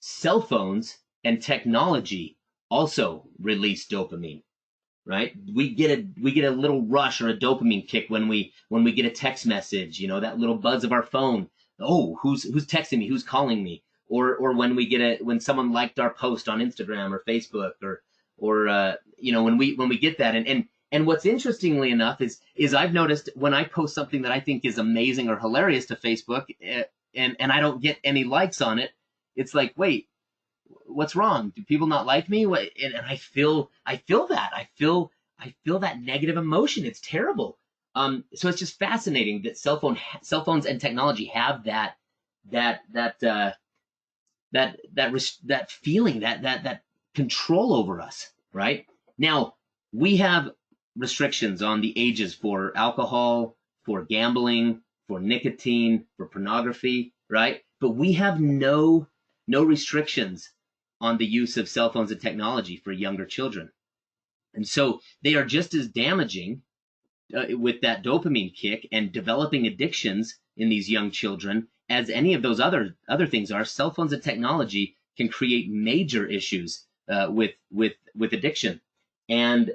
Cell phones and technology also release dopamine. Right? We get a little rush or a dopamine kick when we get a text message, that little buzz of our phone. Oh, who's texting me? Who's calling me? Or when when someone liked our post on Instagram or Facebook, or when we get that. And what's interestingly enough is I've noticed when I post something that I think is amazing or hilarious to Facebook, and I don't get any likes on it, it's like, wait, what's wrong? Do people not like me? And I feel that. I feel that negative emotion. It's terrible. So it's just fascinating that cell phones and technology have that feeling, that control over us, right? Now, we have restrictions on the ages for alcohol, for gambling, for nicotine, for pornography, right? But we have no restrictions on the use of cell phones and technology for younger children. And so they are just as damaging with that dopamine kick and developing addictions in these young children as any of those other things are. Cell phones and technology can create major issues with addiction, and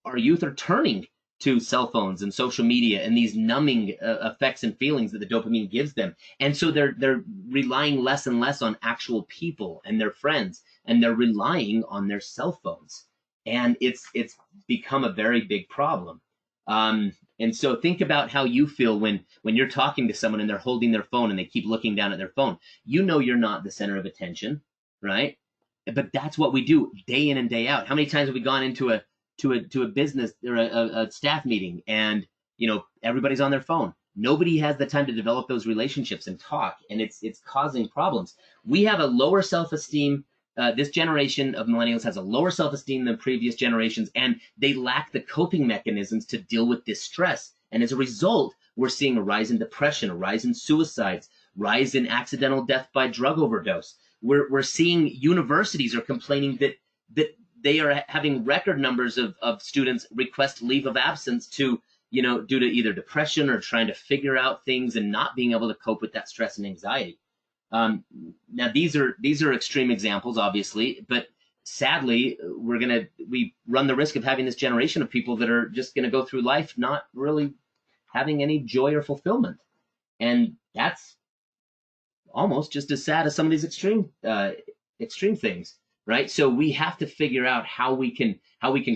our youth are turning to cell phones and social media and these numbing effects and feelings that the dopamine gives them. And so they're relying less and less on actual people and their friends, and they're relying on their cell phones. And it's become a very big problem. And so think about how you feel when you're talking to someone and they're holding their phone and they keep looking down at their phone. You know you're not the center of attention, right? But that's what we do day in and day out. How many times have we gone into a business or a staff meeting and everybody's on their phone? Nobody has the time to develop those relationships and talk, and it's causing problems. We have a lower self-esteem. This generation of millennials has a lower self-esteem than previous generations, and they lack the coping mechanisms to deal with this stress. And as a result, we're seeing a rise in depression, a rise in suicides, rise in accidental death by drug overdose. We're seeing universities are complaining that they are having record numbers of students request leave of absence due to either depression or trying to figure out things and not being able to cope with that stress and anxiety. Now these are extreme examples, obviously, but sadly, we run the risk of having this generation of people that are just gonna go through life not really having any joy or fulfillment, and that's almost just as sad as some of these extreme things, right? So we have to figure out how we can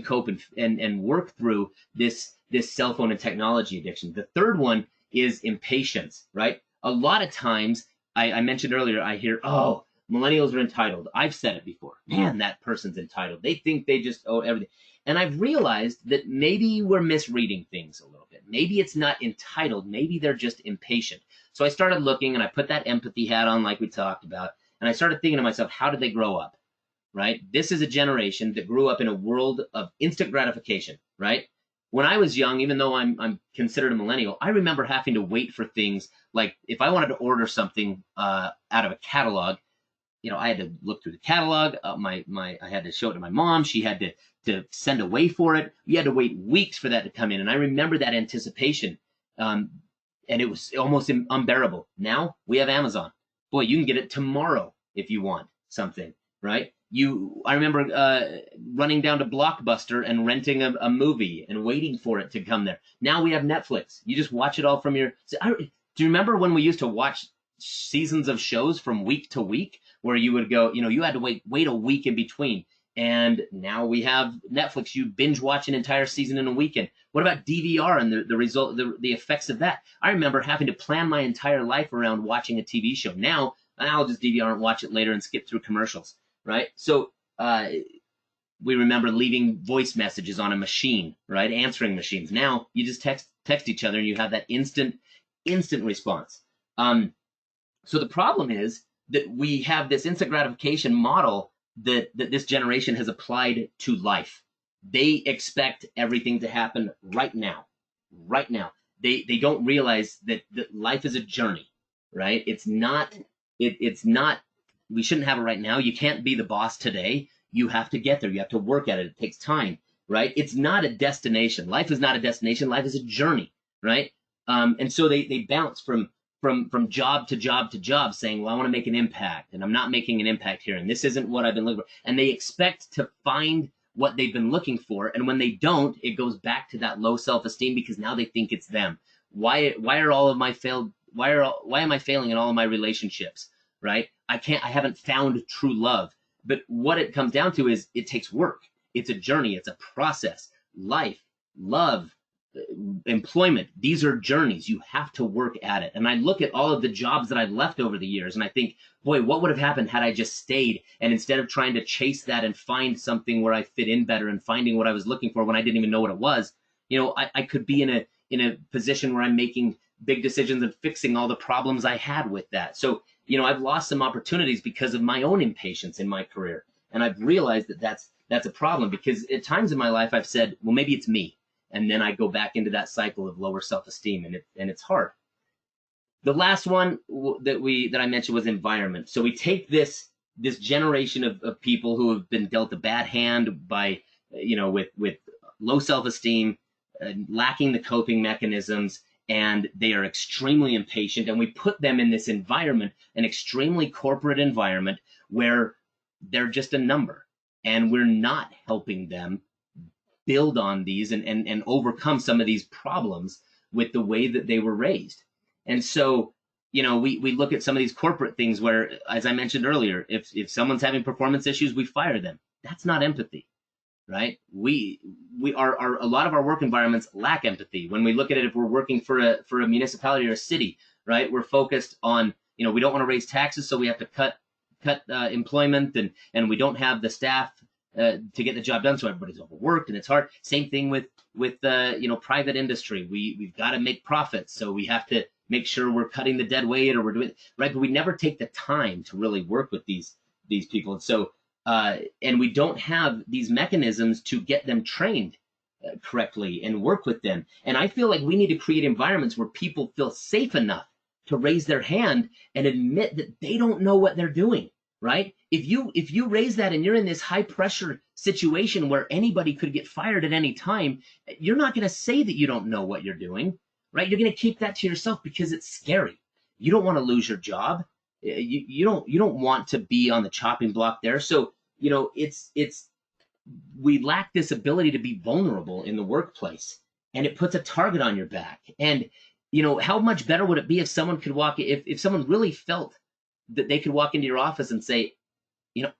cope and work through this cell phone and technology addiction. The third one is impatience, right? A lot of times, I mentioned earlier, I hear, oh, millennials are entitled. I've said it before. Man, that person's entitled. They think they just owe everything. And I've realized that maybe we're misreading things a little bit. Maybe it's not entitled. Maybe they're just impatient. So I started looking, and I put that empathy hat on like we talked about, and I started thinking to myself, how did they grow up, right? This is a generation that grew up in a world of instant gratification, right? When I was young, even though I'm considered a millennial, I remember having to wait for things like if I wanted to order something out of a catalog, I had to look through the catalog. I had to show it to my mom. She had to send away for it. You had to wait weeks for that to come in, and I remember that anticipation, and it was almost unbearable. Now we have Amazon. Boy, you can get it tomorrow if you want something, right? I remember running down to Blockbuster and renting a movie and waiting for it to come there. Now we have Netflix. You just watch it all from your. Do you remember when we used to watch seasons of shows from week to week, where you would go, you had to wait a week in between? And now we have Netflix. You binge watch an entire season in a weekend. What about DVR and the effects of that? I remember having to plan my entire life around watching a TV show. Now I'll just DVR and watch it later and skip through commercials. Right? So we remember leaving voice messages on a machine, right? Answering machines. Now you just text each other and you have that instant response. So the problem is that we have this instant gratification model that this generation has applied to life. They expect everything to happen right now. Right now. They don't realize that life is a journey, right? It's not we shouldn't have it right now. You can't be the boss today. You have to get there. You have to work at it. It takes time, right? It's not a destination. Life is not a destination. Life is a journey, right? And so they bounce from job to job to job saying, well, I want to make an impact, and I'm not making an impact here, and this isn't what I've been looking for. And they expect to find what they've been looking for, and when they don't, it goes back to that low self-esteem because now they think it's them. Why am I failing in all of my relationships, right? I haven't found true love. But what it comes down to is it takes work. It's a journey. It's a process. Life, love, employment, these are journeys. You have to work at it. And I look at all of the jobs that I've left over the years and I think, boy, what would have happened had I just stayed? And instead of trying to chase that and find something where I fit in better and finding what I was looking for when I didn't even know what it was, I could be in a position where I'm making big decisions and fixing all the problems I had with that. So, I've lost some opportunities because of my own impatience in my career. And I've realized that that's a problem because at times in my life I've said, well, maybe it's me. and then I go back into that cycle of lower self-esteem, and it's hard. The last one that I mentioned was environment. So we take this generation of people who have been dealt a bad hand by, with low self-esteem, lacking the coping mechanisms, and they are extremely impatient. And we put them in this environment, an extremely corporate environment, where they're just a number, and we're not helping them build on these and overcome some of these problems with the way that they were raised. And so, we look at some of these corporate things where, as I mentioned earlier, if someone's having performance issues, we fire them. That's not empathy, right? We are a lot of our work environments lack empathy. When we look at it, if we're working for a municipality or a city, right, we're focused on, we don't want to raise taxes, so we have to cut employment, and we don't have the staff to get the job done, so everybody's overworked and it's hard. Same thing with private industry. We've got to make profits, so we have to make sure we're cutting the dead weight, or we're doing right, but we never take the time to really work with these people. And so and we don't have these mechanisms to get them trained correctly and work with them. And I feel like we need to create environments where people feel safe enough to raise their hand and admit that they don't know what they're doing, right? If you raise that and you're in this high pressure situation where anybody could get fired at any time, you're not going to say that you don't know what you're doing, right? You're going to keep that to yourself because it's scary. You don't want to lose your job. You don't want to be on the chopping block there. So, we lack this ability to be vulnerable in the workplace, and it puts a target on your back. And, how much better would it be if someone could if someone really felt that they could walk into your office and say,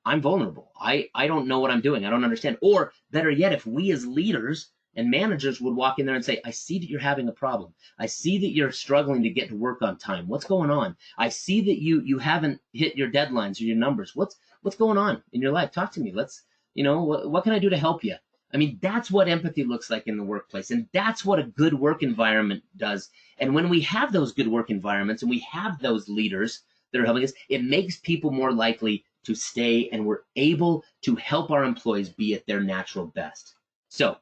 I'm vulnerable. I don't know what I'm doing. I don't understand. Or better yet, if we as leaders and managers would walk in there and say, I see that you're having a problem. I see that you're struggling to get to work on time. What's going on? I see that you haven't hit your deadlines or your numbers. What's going on in your life? Talk to me. Let's, what can I do to help you? I mean, that's what empathy looks like in the workplace. And that's what a good work environment does. And when we have those good work environments and we have those leaders that are helping us, it makes people more likely to stay, and we're able to help our employees be at their natural best. So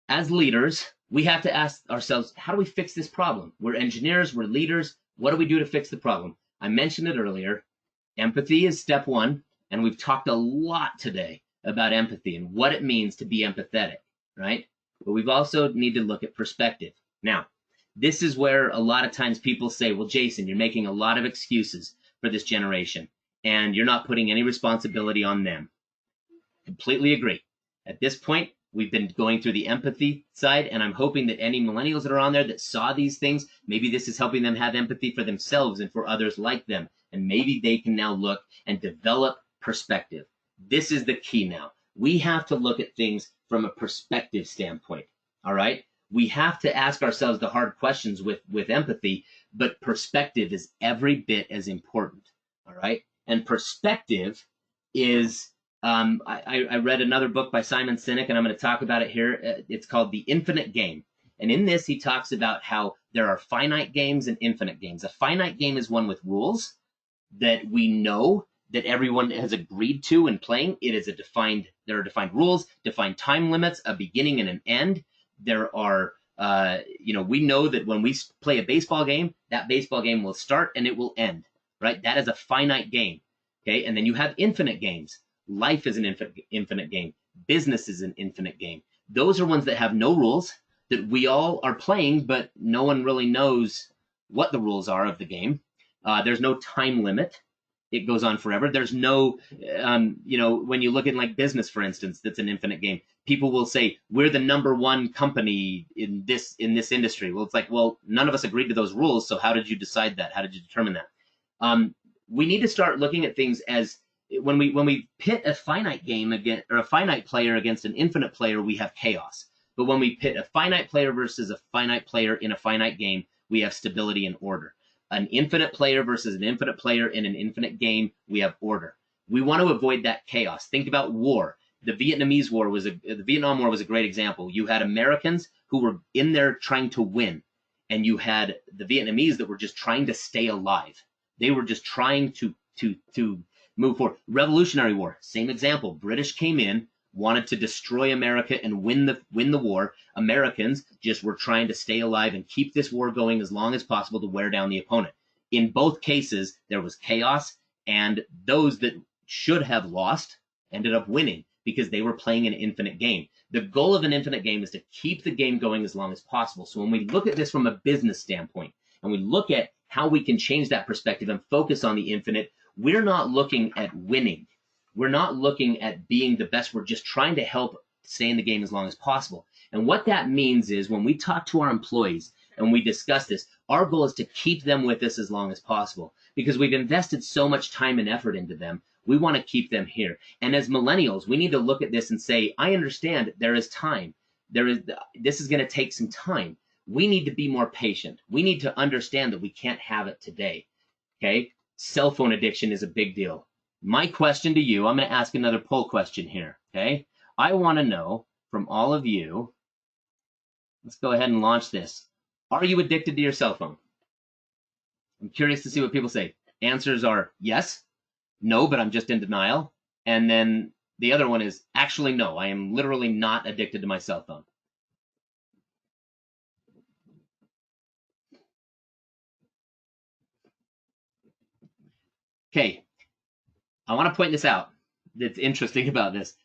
as leaders, we have to ask ourselves, how do we fix this problem? We're engineers, we're leaders. What do we do to fix the problem? I mentioned it earlier. Empathy is step one, and we've talked a lot today about empathy and what it means to be empathetic, right? But we've also need to look at perspective. Now, this is where a lot of times people say, well, Jason, you're making a lot of excuses for this generation, and you're not putting any responsibility on them. Completely agree. At this point, we've been going through the empathy side, and I'm hoping that any millennials that are on there that saw these things, maybe this is helping them have empathy for themselves and for others like them. And maybe they can now look and develop perspective. This is the key now. We have to look at things from a perspective standpoint, all right? We have to ask ourselves the hard questions with empathy, but perspective is every bit as important, all right? And perspective is, I read another book by Simon Sinek, and I'm going to talk about it here. It's called The Infinite Game. And in this, he talks about how there are finite games and infinite games. A finite game is one with rules that we know that everyone has agreed to in playing. There are defined rules, defined time limits, a beginning and an end. There are, we know that when we play a baseball game, that baseball game will start and it will end, right? That is a finite game, okay? And then you have infinite games. Life is an infinite game. Business is an infinite game. Those are ones that have no rules, that we all are playing, but no one really knows what the rules are of the game. There's no time limit. It goes on forever. There's no, when you look at like business, for instance, that's an infinite game. People will say, we're the number one company in this industry. Well, it's like, well, none of us agreed to those rules. So how did you decide that? How did you determine that? We need to start looking at things as when we pit a finite game against, or a finite player against an infinite player, we have chaos. But when we pit a finite player versus a finite player in a finite game, we have stability and order. An infinite player versus an infinite player in an infinite game, we have order. We want to avoid that chaos. Think about war. The Vietnam War was a great example. You had Americans who were in there trying to win, and you had the Vietnamese that were just trying to stay alive. They were just trying to move forward. Revolutionary War, same example. British came in, wanted to destroy America and win the war. Americans just were trying to stay alive and keep this war going as long as possible to wear down the opponent. In both cases, there was chaos, and those that should have lost ended up winning because they were playing an infinite game. The goal of an infinite game is to keep the game going as long as possible. So when we look at this from a business standpoint, and we look at how we can change that perspective and focus on the infinite, we're not looking at winning. We're not looking at being the best. We're just trying to help stay in the game as long as possible. And what that means is when we talk to our employees and we discuss this, our goal is to keep them with us as long as possible because we've invested so much time and effort into them. We want to keep them here. And as millennials, we need to look at this and say, I understand there is time. This is going to take some time. We need to be more patient. We need to understand that we can't have it today. Okay? Cell phone addiction is a big deal. My question to you, I'm going to ask another poll question here. Okay? I want to know from all of you, let's go ahead and launch this. Are you addicted to your cell phone? I'm curious to see what people say. Answers are yes, no, but I'm just in denial. And then the other one is actually no, I am literally not addicted to my cell phone. Okay, I want to point this out. That's interesting about this.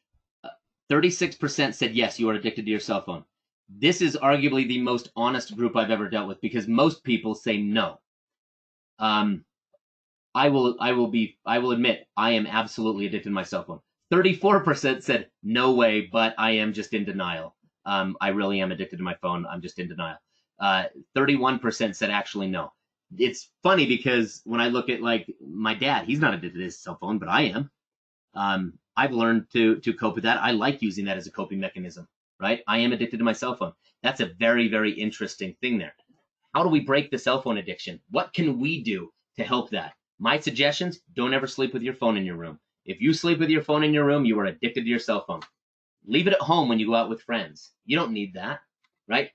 36% said yes, you are addicted to your cell phone. This is arguably the most honest group I've ever dealt with because most people say no. I will admit I am absolutely addicted to my cell phone. 34% said no way, but I am just in denial. I really am addicted to my phone. I'm just in denial. 31% said actually no. It's funny because when I look at like my dad, he's not addicted to his cell phone, but I am. I've learned to cope with that. I like using that as a coping mechanism, right? I am addicted to my cell phone. That's a very, very interesting thing there. How do we break the cell phone addiction? What can we do to help that? My suggestions, don't ever sleep with your phone in your room. If you sleep with your phone in your room, you are addicted to your cell phone. Leave it at home when you go out with friends. You don't need that, right?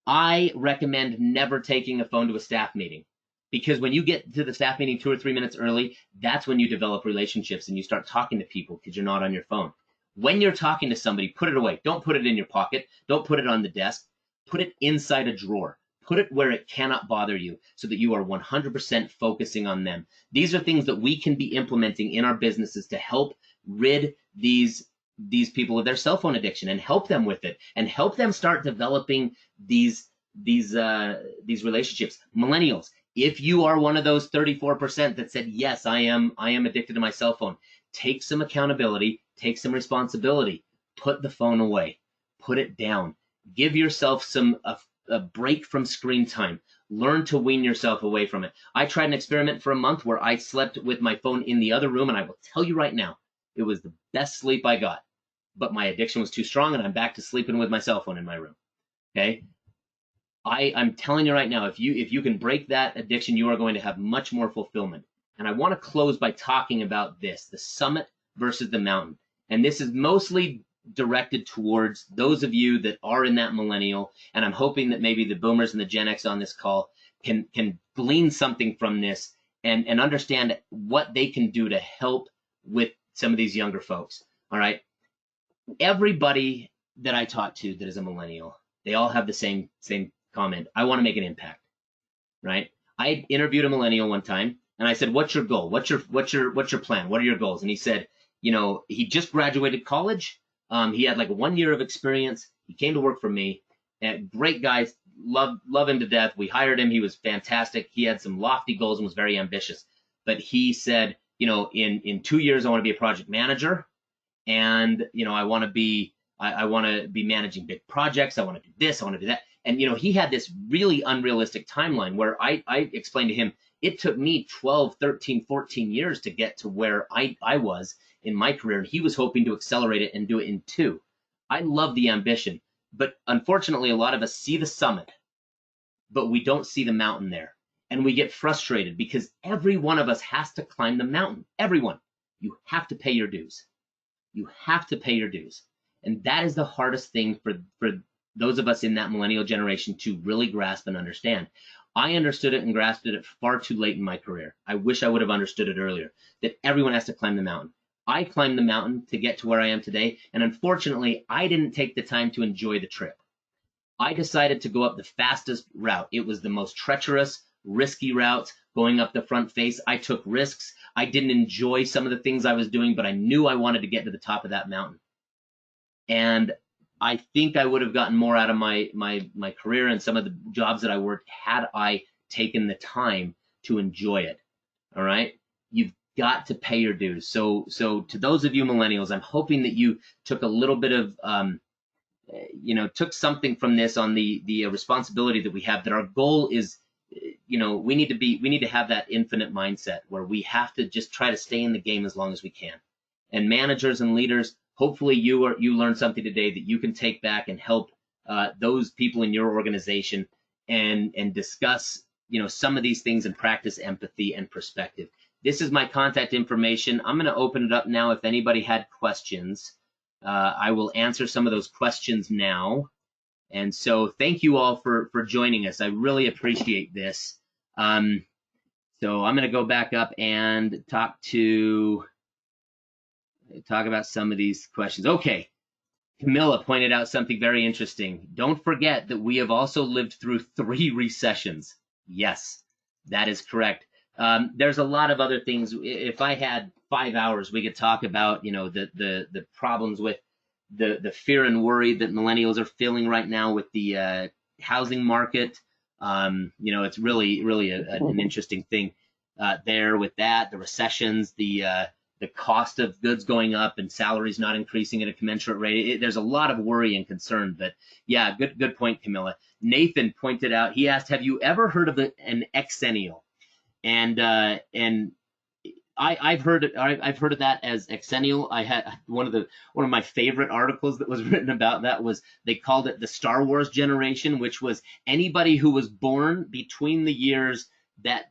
I recommend never taking a phone to a staff meeting because when you get to the staff meeting 2 or 3 minutes early, that's when you develop relationships and you start talking to people because you're not on your phone. When you're talking to somebody, put it away. Don't put it in your pocket. Don't put it on the desk. Put it inside a drawer. Put it where it cannot bother you so that you are 100% focusing on them. These are things that we can be implementing in our businesses to help rid these people of their cell phone addiction and help them with it and help them start developing these relationships. Millennials, if you are one of those 34% that said, yes, I am addicted to my cell phone, take some accountability, take some responsibility, put the phone away, put it down, give yourself a break from screen time. Learn to wean yourself away from it. I tried an experiment for a month where I slept with my phone in the other room, and I will tell you right now, it was the best sleep I got. But my addiction was too strong, and I'm back to sleeping with my cell phone in my room. Okay? I'm telling you right now, if you can break that addiction, you are going to have much more fulfillment. And I want to close by talking about this, the summit versus the mountain. And this is mostly directed towards those of you that are in that millennial, and I'm hoping that maybe the boomers and the Gen X on this call can glean something from this and understand what they can do to help with some of these younger folks. All right. Everybody that I talk to that is a millennial, they all have the same comment. I want to make an impact. Right? I interviewed a millennial one time and I said, "What's your goal? What's your plan? What are your goals?" And he said, he just graduated college. He had like 1 year of experience. He came to work for me. Great guy, love him to death. We hired him. He was fantastic. He had some lofty goals and was very ambitious. But he said, in 2 years, I want to be a project manager, and I want to be managing big projects. I want to do this. I want to do that. And he had this really unrealistic timeline where I explained to him it took me 12, 13, 14 years to get to where I was in my career, and he was hoping to accelerate it and do it in 2. I love the ambition, but unfortunately, a lot of us see the summit, but we don't see the mountain there, and we get frustrated because every one of us has to climb the mountain. Everyone, you have to pay your dues. You have to pay your dues, and that is the hardest thing for those of us in that millennial generation to really grasp and understand. I understood it and grasped it far too late in my career. I wish I would have understood it earlier, that everyone has to climb the mountain. I climbed the mountain to get to where I am today, and unfortunately, I didn't take the time to enjoy the trip. I decided to go up the fastest route. It was the most treacherous, risky route, going up the front face. I took risks. I didn't enjoy some of the things I was doing, but I knew I wanted to get to the top of that mountain. And I think I would have gotten more out of my career and some of the jobs that I worked had I taken the time to enjoy it. All right. You've got to pay your dues. So to those of you millennials, I'm hoping that you took a little bit of, took something from this on the responsibility that we have, that our goal is, we need to have that infinite mindset where we have to just try to stay in the game as long as we can. And managers and leaders, hopefully you learned something today that you can take back and help those people in your organization and discuss, some of these things and practice empathy and perspective. This is my contact information. I'm going to open it up now. If anybody had questions, I will answer some of those questions now. And so thank you all for joining us. I really appreciate this. So I'm going to go back up and talk about some of these questions. Okay. Camilla pointed out something very interesting. Don't forget that we have also lived through 3 recessions. Yes, that is correct. There's a lot of other things. If I had 5 hours, we could talk about, the problems with the fear and worry that millennials are feeling right now with the housing market. It's really an interesting thing there with that. The recessions, the cost of goods going up and salaries not increasing at a commensurate rate. There's a lot of worry and concern. But yeah, good point, Camilla. Nathan pointed out. He asked, "Have you ever heard of an exennial?" And I've heard of that as exennial. I had one of my favorite articles that was written about that was, they called it the Star Wars generation, which was anybody who was born between the years that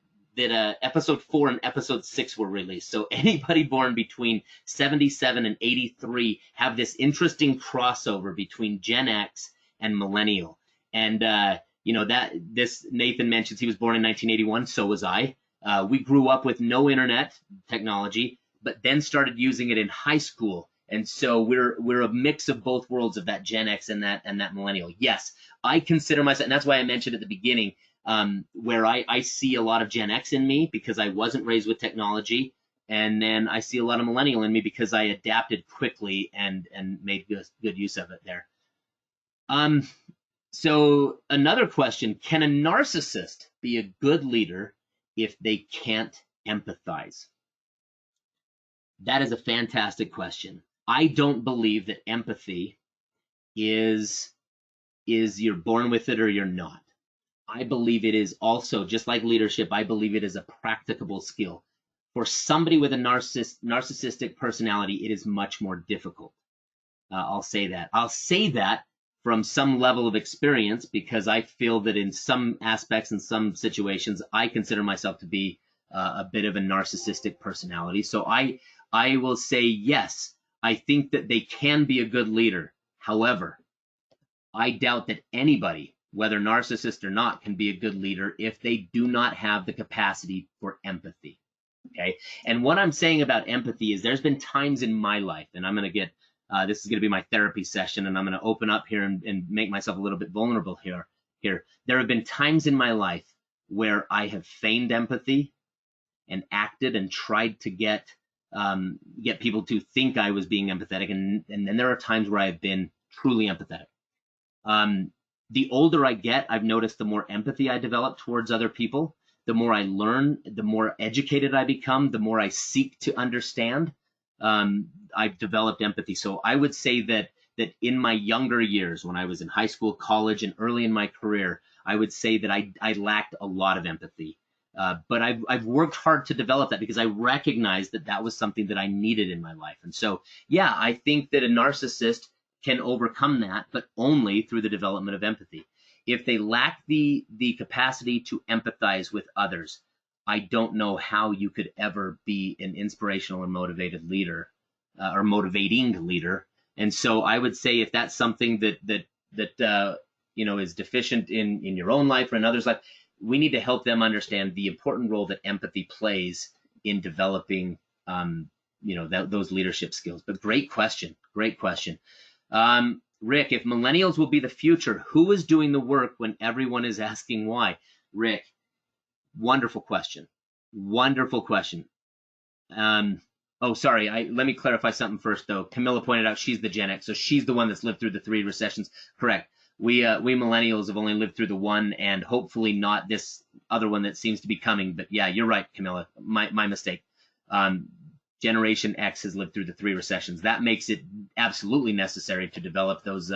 episode 4 and episode 6 were released. So anybody born between 77 and 83 have this interesting crossover between Gen X and millennial. And this Nathan mentions he was born in 1981. So was I. We grew up with no internet technology, but then started using it in high school. And so we're a mix of both worlds, of that Gen X and that millennial. Yes, I consider myself, and that's why I mentioned at the beginning, where I see a lot of Gen X in me because I wasn't raised with technology, and then I see a lot of millennial in me because I adapted quickly and made good use of it there. So another question: can a narcissist be a good leader if they can't empathize? That is a fantastic question. I don't believe that empathy is you're born with it or you're not. I believe it is also, just like leadership, I believe it is a practicable skill. For somebody with a narcissistic personality, it is much more difficult. I'll say that. I'll say that from some level of experience, because I feel that in some aspects, in some situations, I consider myself to be a bit of a narcissistic personality. So I will say, yes, I think that they can be a good leader. However, I doubt that anybody, whether narcissist or not, can be a good leader if they do not have the capacity for empathy. Okay. And what I'm saying about empathy is, there's been times in my life, and I'm going to get, this is going to be my therapy session, and I'm going to open up here and make myself a little bit vulnerable here. There have been times in my life where I have feigned empathy and acted and tried to get people to think I was being empathetic. And then there are times where I've been truly empathetic. The older I get, I've noticed the more empathy I develop towards other people. The more I learn, the more educated I become, the more I seek to understand. I've developed empathy. So I would say that in my younger years, when I was in high school, college, and early in my career, I would say that I lacked a lot of empathy. But I've worked hard to develop that, because I recognized that was something that I needed in my life. And so, yeah, I think that a narcissist can overcome that, but only through the development of empathy. If they lack the capacity to empathize with others, I don't know how you could ever be an inspirational or motivated leader, or motivating leader. And so I would say, if that's something that is deficient in your own life or in others' life, we need to help them understand the important role that empathy plays in developing those leadership skills. But great question. Rick, if millennials will be the future, who is doing the work when everyone is asking why? Rick, wonderful question. Oh, sorry. Let me clarify something first, though. Camilla pointed out she's the Gen X, so she's the one that's lived through the 3 recessions. Correct. We millennials have only lived through the one, and hopefully not this other one that seems to be coming. But yeah, you're right, Camilla. My mistake. Generation X has lived through the 3 recessions. That makes it absolutely necessary to develop those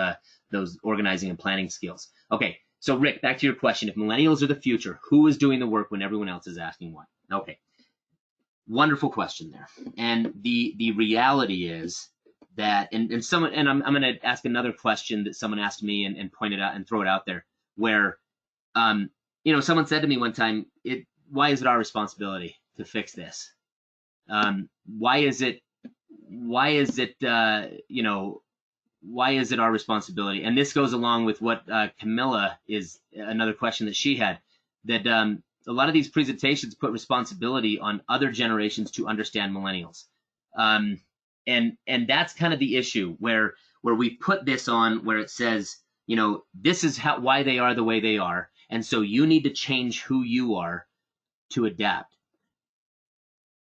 organizing and planning skills. Okay, so Rick, back to your question. If millennials are the future, who is doing the work when everyone else is asking why? Okay, wonderful question there. And the reality is that, and I'm going to ask another question that someone asked me and point it out and throw it out there, where someone said to me one time, why is it our responsibility to fix this? Why is it our responsibility? And this goes along with what Camilla is another question that she had, that a lot of these presentations put responsibility on other generations to understand millennials. And that's kind of the issue where we put this on, where it says, this is why they are the way they are. And so you need to change who you are to adapt.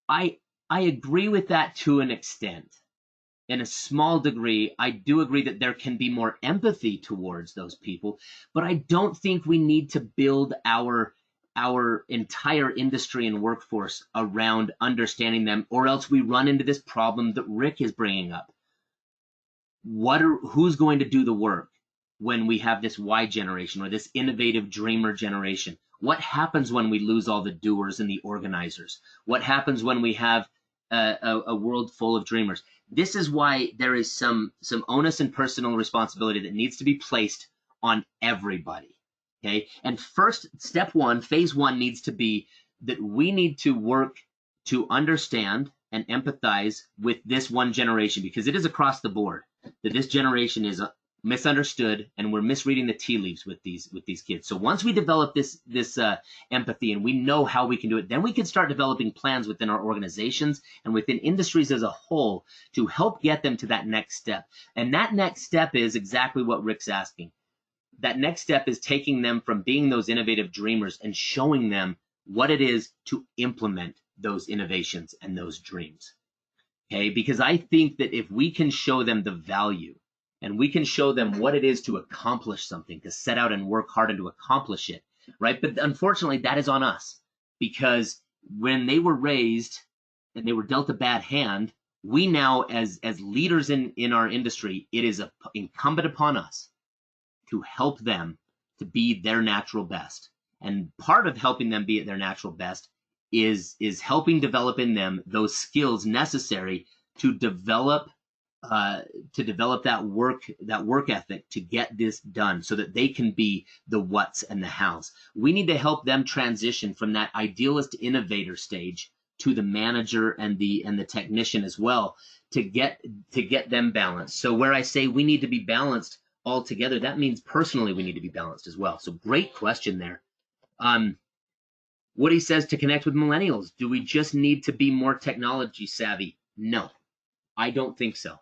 I agree with that to an extent. In a small degree, I do agree that there can be more empathy towards those people, but I don't think we need to build our entire industry and workforce around understanding them, or else we run into this problem that Rick is bringing up. Who's going to do the work when we have this Y generation or this innovative dreamer generation? What happens when we lose all the doers and the organizers? What happens when we have a world full of dreamers? This is why there is some onus and personal responsibility that needs to be placed on everybody. Okay, and first, step 1, phase 1 needs to be that we need to work to understand and empathize with this one generation, because it is across the board that this generation is misunderstood, and we're misreading the tea leaves with these kids. So once we develop this empathy and we know how we can do it, then we can start developing plans within our organizations and within industries as a whole to help get them to that next step. And that next step is exactly what Rick's asking. That next step is taking them from being those innovative dreamers and showing them what it is to implement those innovations and those dreams. Okay, because I think that if we can show them the value, and we can show them what it is to accomplish something, to set out and work hard and to accomplish it, right? But unfortunately, that is on us, because when they were raised and they were dealt a bad hand, we now, as leaders in our industry, it is incumbent upon us to help them to be their natural best. And part of helping them be at their natural best is helping develop in them those skills necessary to develop that work ethic to get this done, so that they can be the whats and the hows. We need to help them transition from that idealist innovator stage to the manager and the technician as well, to get them balanced. So where I say we need to be balanced all together, that means personally we need to be balanced as well. So great question there. What he says, to connect with millennials, do we just need to be more technology savvy? No, I don't think so.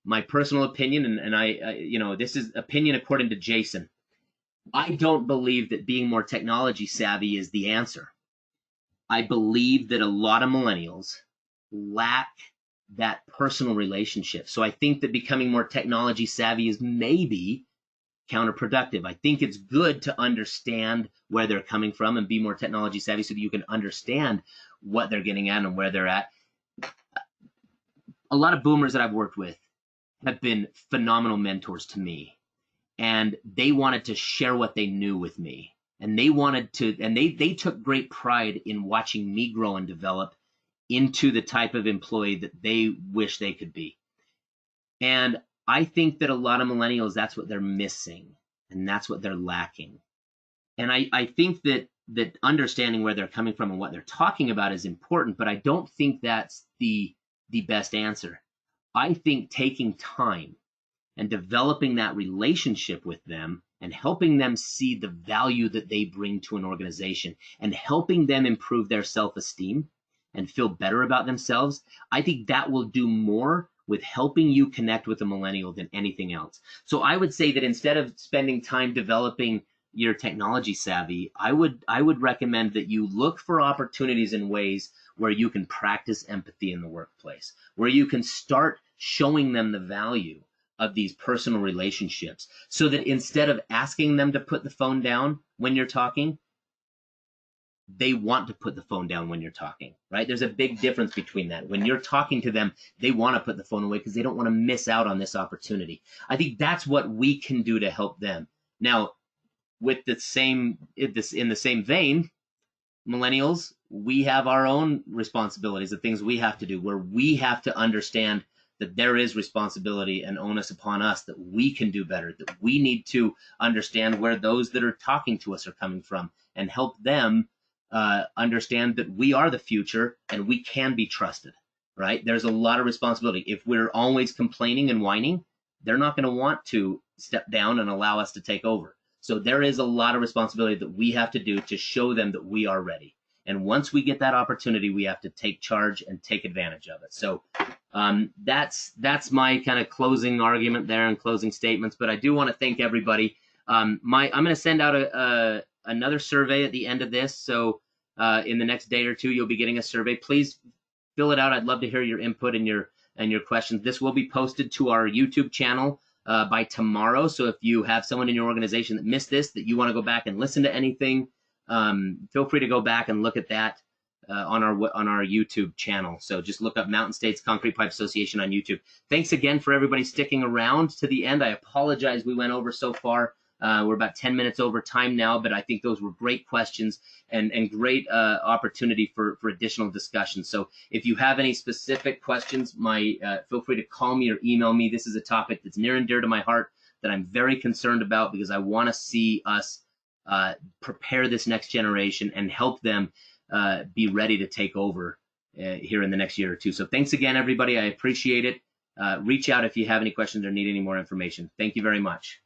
My personal opinion, and I this is opinion according to Jason, I don't believe that being more technology savvy is the answer. I believe that a lot of millennials lack that personal relationship. So I think that becoming more technology savvy is maybe counterproductive. I think it's good to understand where they're coming from and be more technology savvy so that you can understand what they're getting at and where they're at. A lot of boomers that I've worked with have been phenomenal mentors to me, and they wanted to share what they knew with me, and they took great pride in watching me grow and develop into the type of employee that they wish they could be. And I think that a lot of millennials, that's what they're missing, and that's what they're lacking. And I think that understanding where they're coming from and what they're talking about is important, but I don't think that's the best answer. I think taking time and developing that relationship with them and helping them see the value that they bring to an organization and helping them improve their self-esteem and feel better about themselves, I think that will do more with helping you connect with a millennial than anything else. So I would say that instead of spending time developing your technology savvy, I would recommend that you look for opportunities in ways where you can practice empathy in the workplace, where you can start showing them the value of these personal relationships, so that instead of asking them to put the phone down when you're talking, they want to put the phone down when you're talking, right? There's a big difference between that. When you're talking to them, they want to put the phone away because they don't want to miss out on this opportunity. I think that's what we can do to help them. Now, with the same, in the same vein, millennials, we have our own responsibilities, the things we have to do, where we have to understand that there is responsibility and onus upon us, that we can do better, that we need to understand where those that are talking to us are coming from and help them understand that we are the future and we can be trusted, right? There's a lot of responsibility. If we're always complaining and whining, they're not going to want to step down and allow us to take over. So there is a lot of responsibility that we have to do to show them that we are ready. And once we get that opportunity, we have to take charge and take advantage of it. So that's my kind of closing argument there and closing statements. But I do want to thank everybody. I'm going to send out another survey at the end of this. So in the next day or two, you'll be getting a survey. Please fill it out. I'd love to hear your input and your questions. This will be posted to our YouTube channel by tomorrow. So if you have someone in your organization that missed this, that you want to go back and listen to anything, feel free to go back and look at that on our YouTube channel. So just look up Mountain States Concrete Pipe Association on YouTube. Thanks again for everybody sticking around to the end. I apologize we went over so far. We're about 10 minutes over time now, but I think those were great questions and great opportunity for additional discussion. So if you have any specific questions, feel free to call me or email me. This is a topic that's near and dear to my heart that I'm very concerned about, because I want to see us prepare this next generation and help them be ready to take over here in the next year or two. So thanks again, everybody. I appreciate it. Reach out if you have any questions or need any more information. Thank you very much.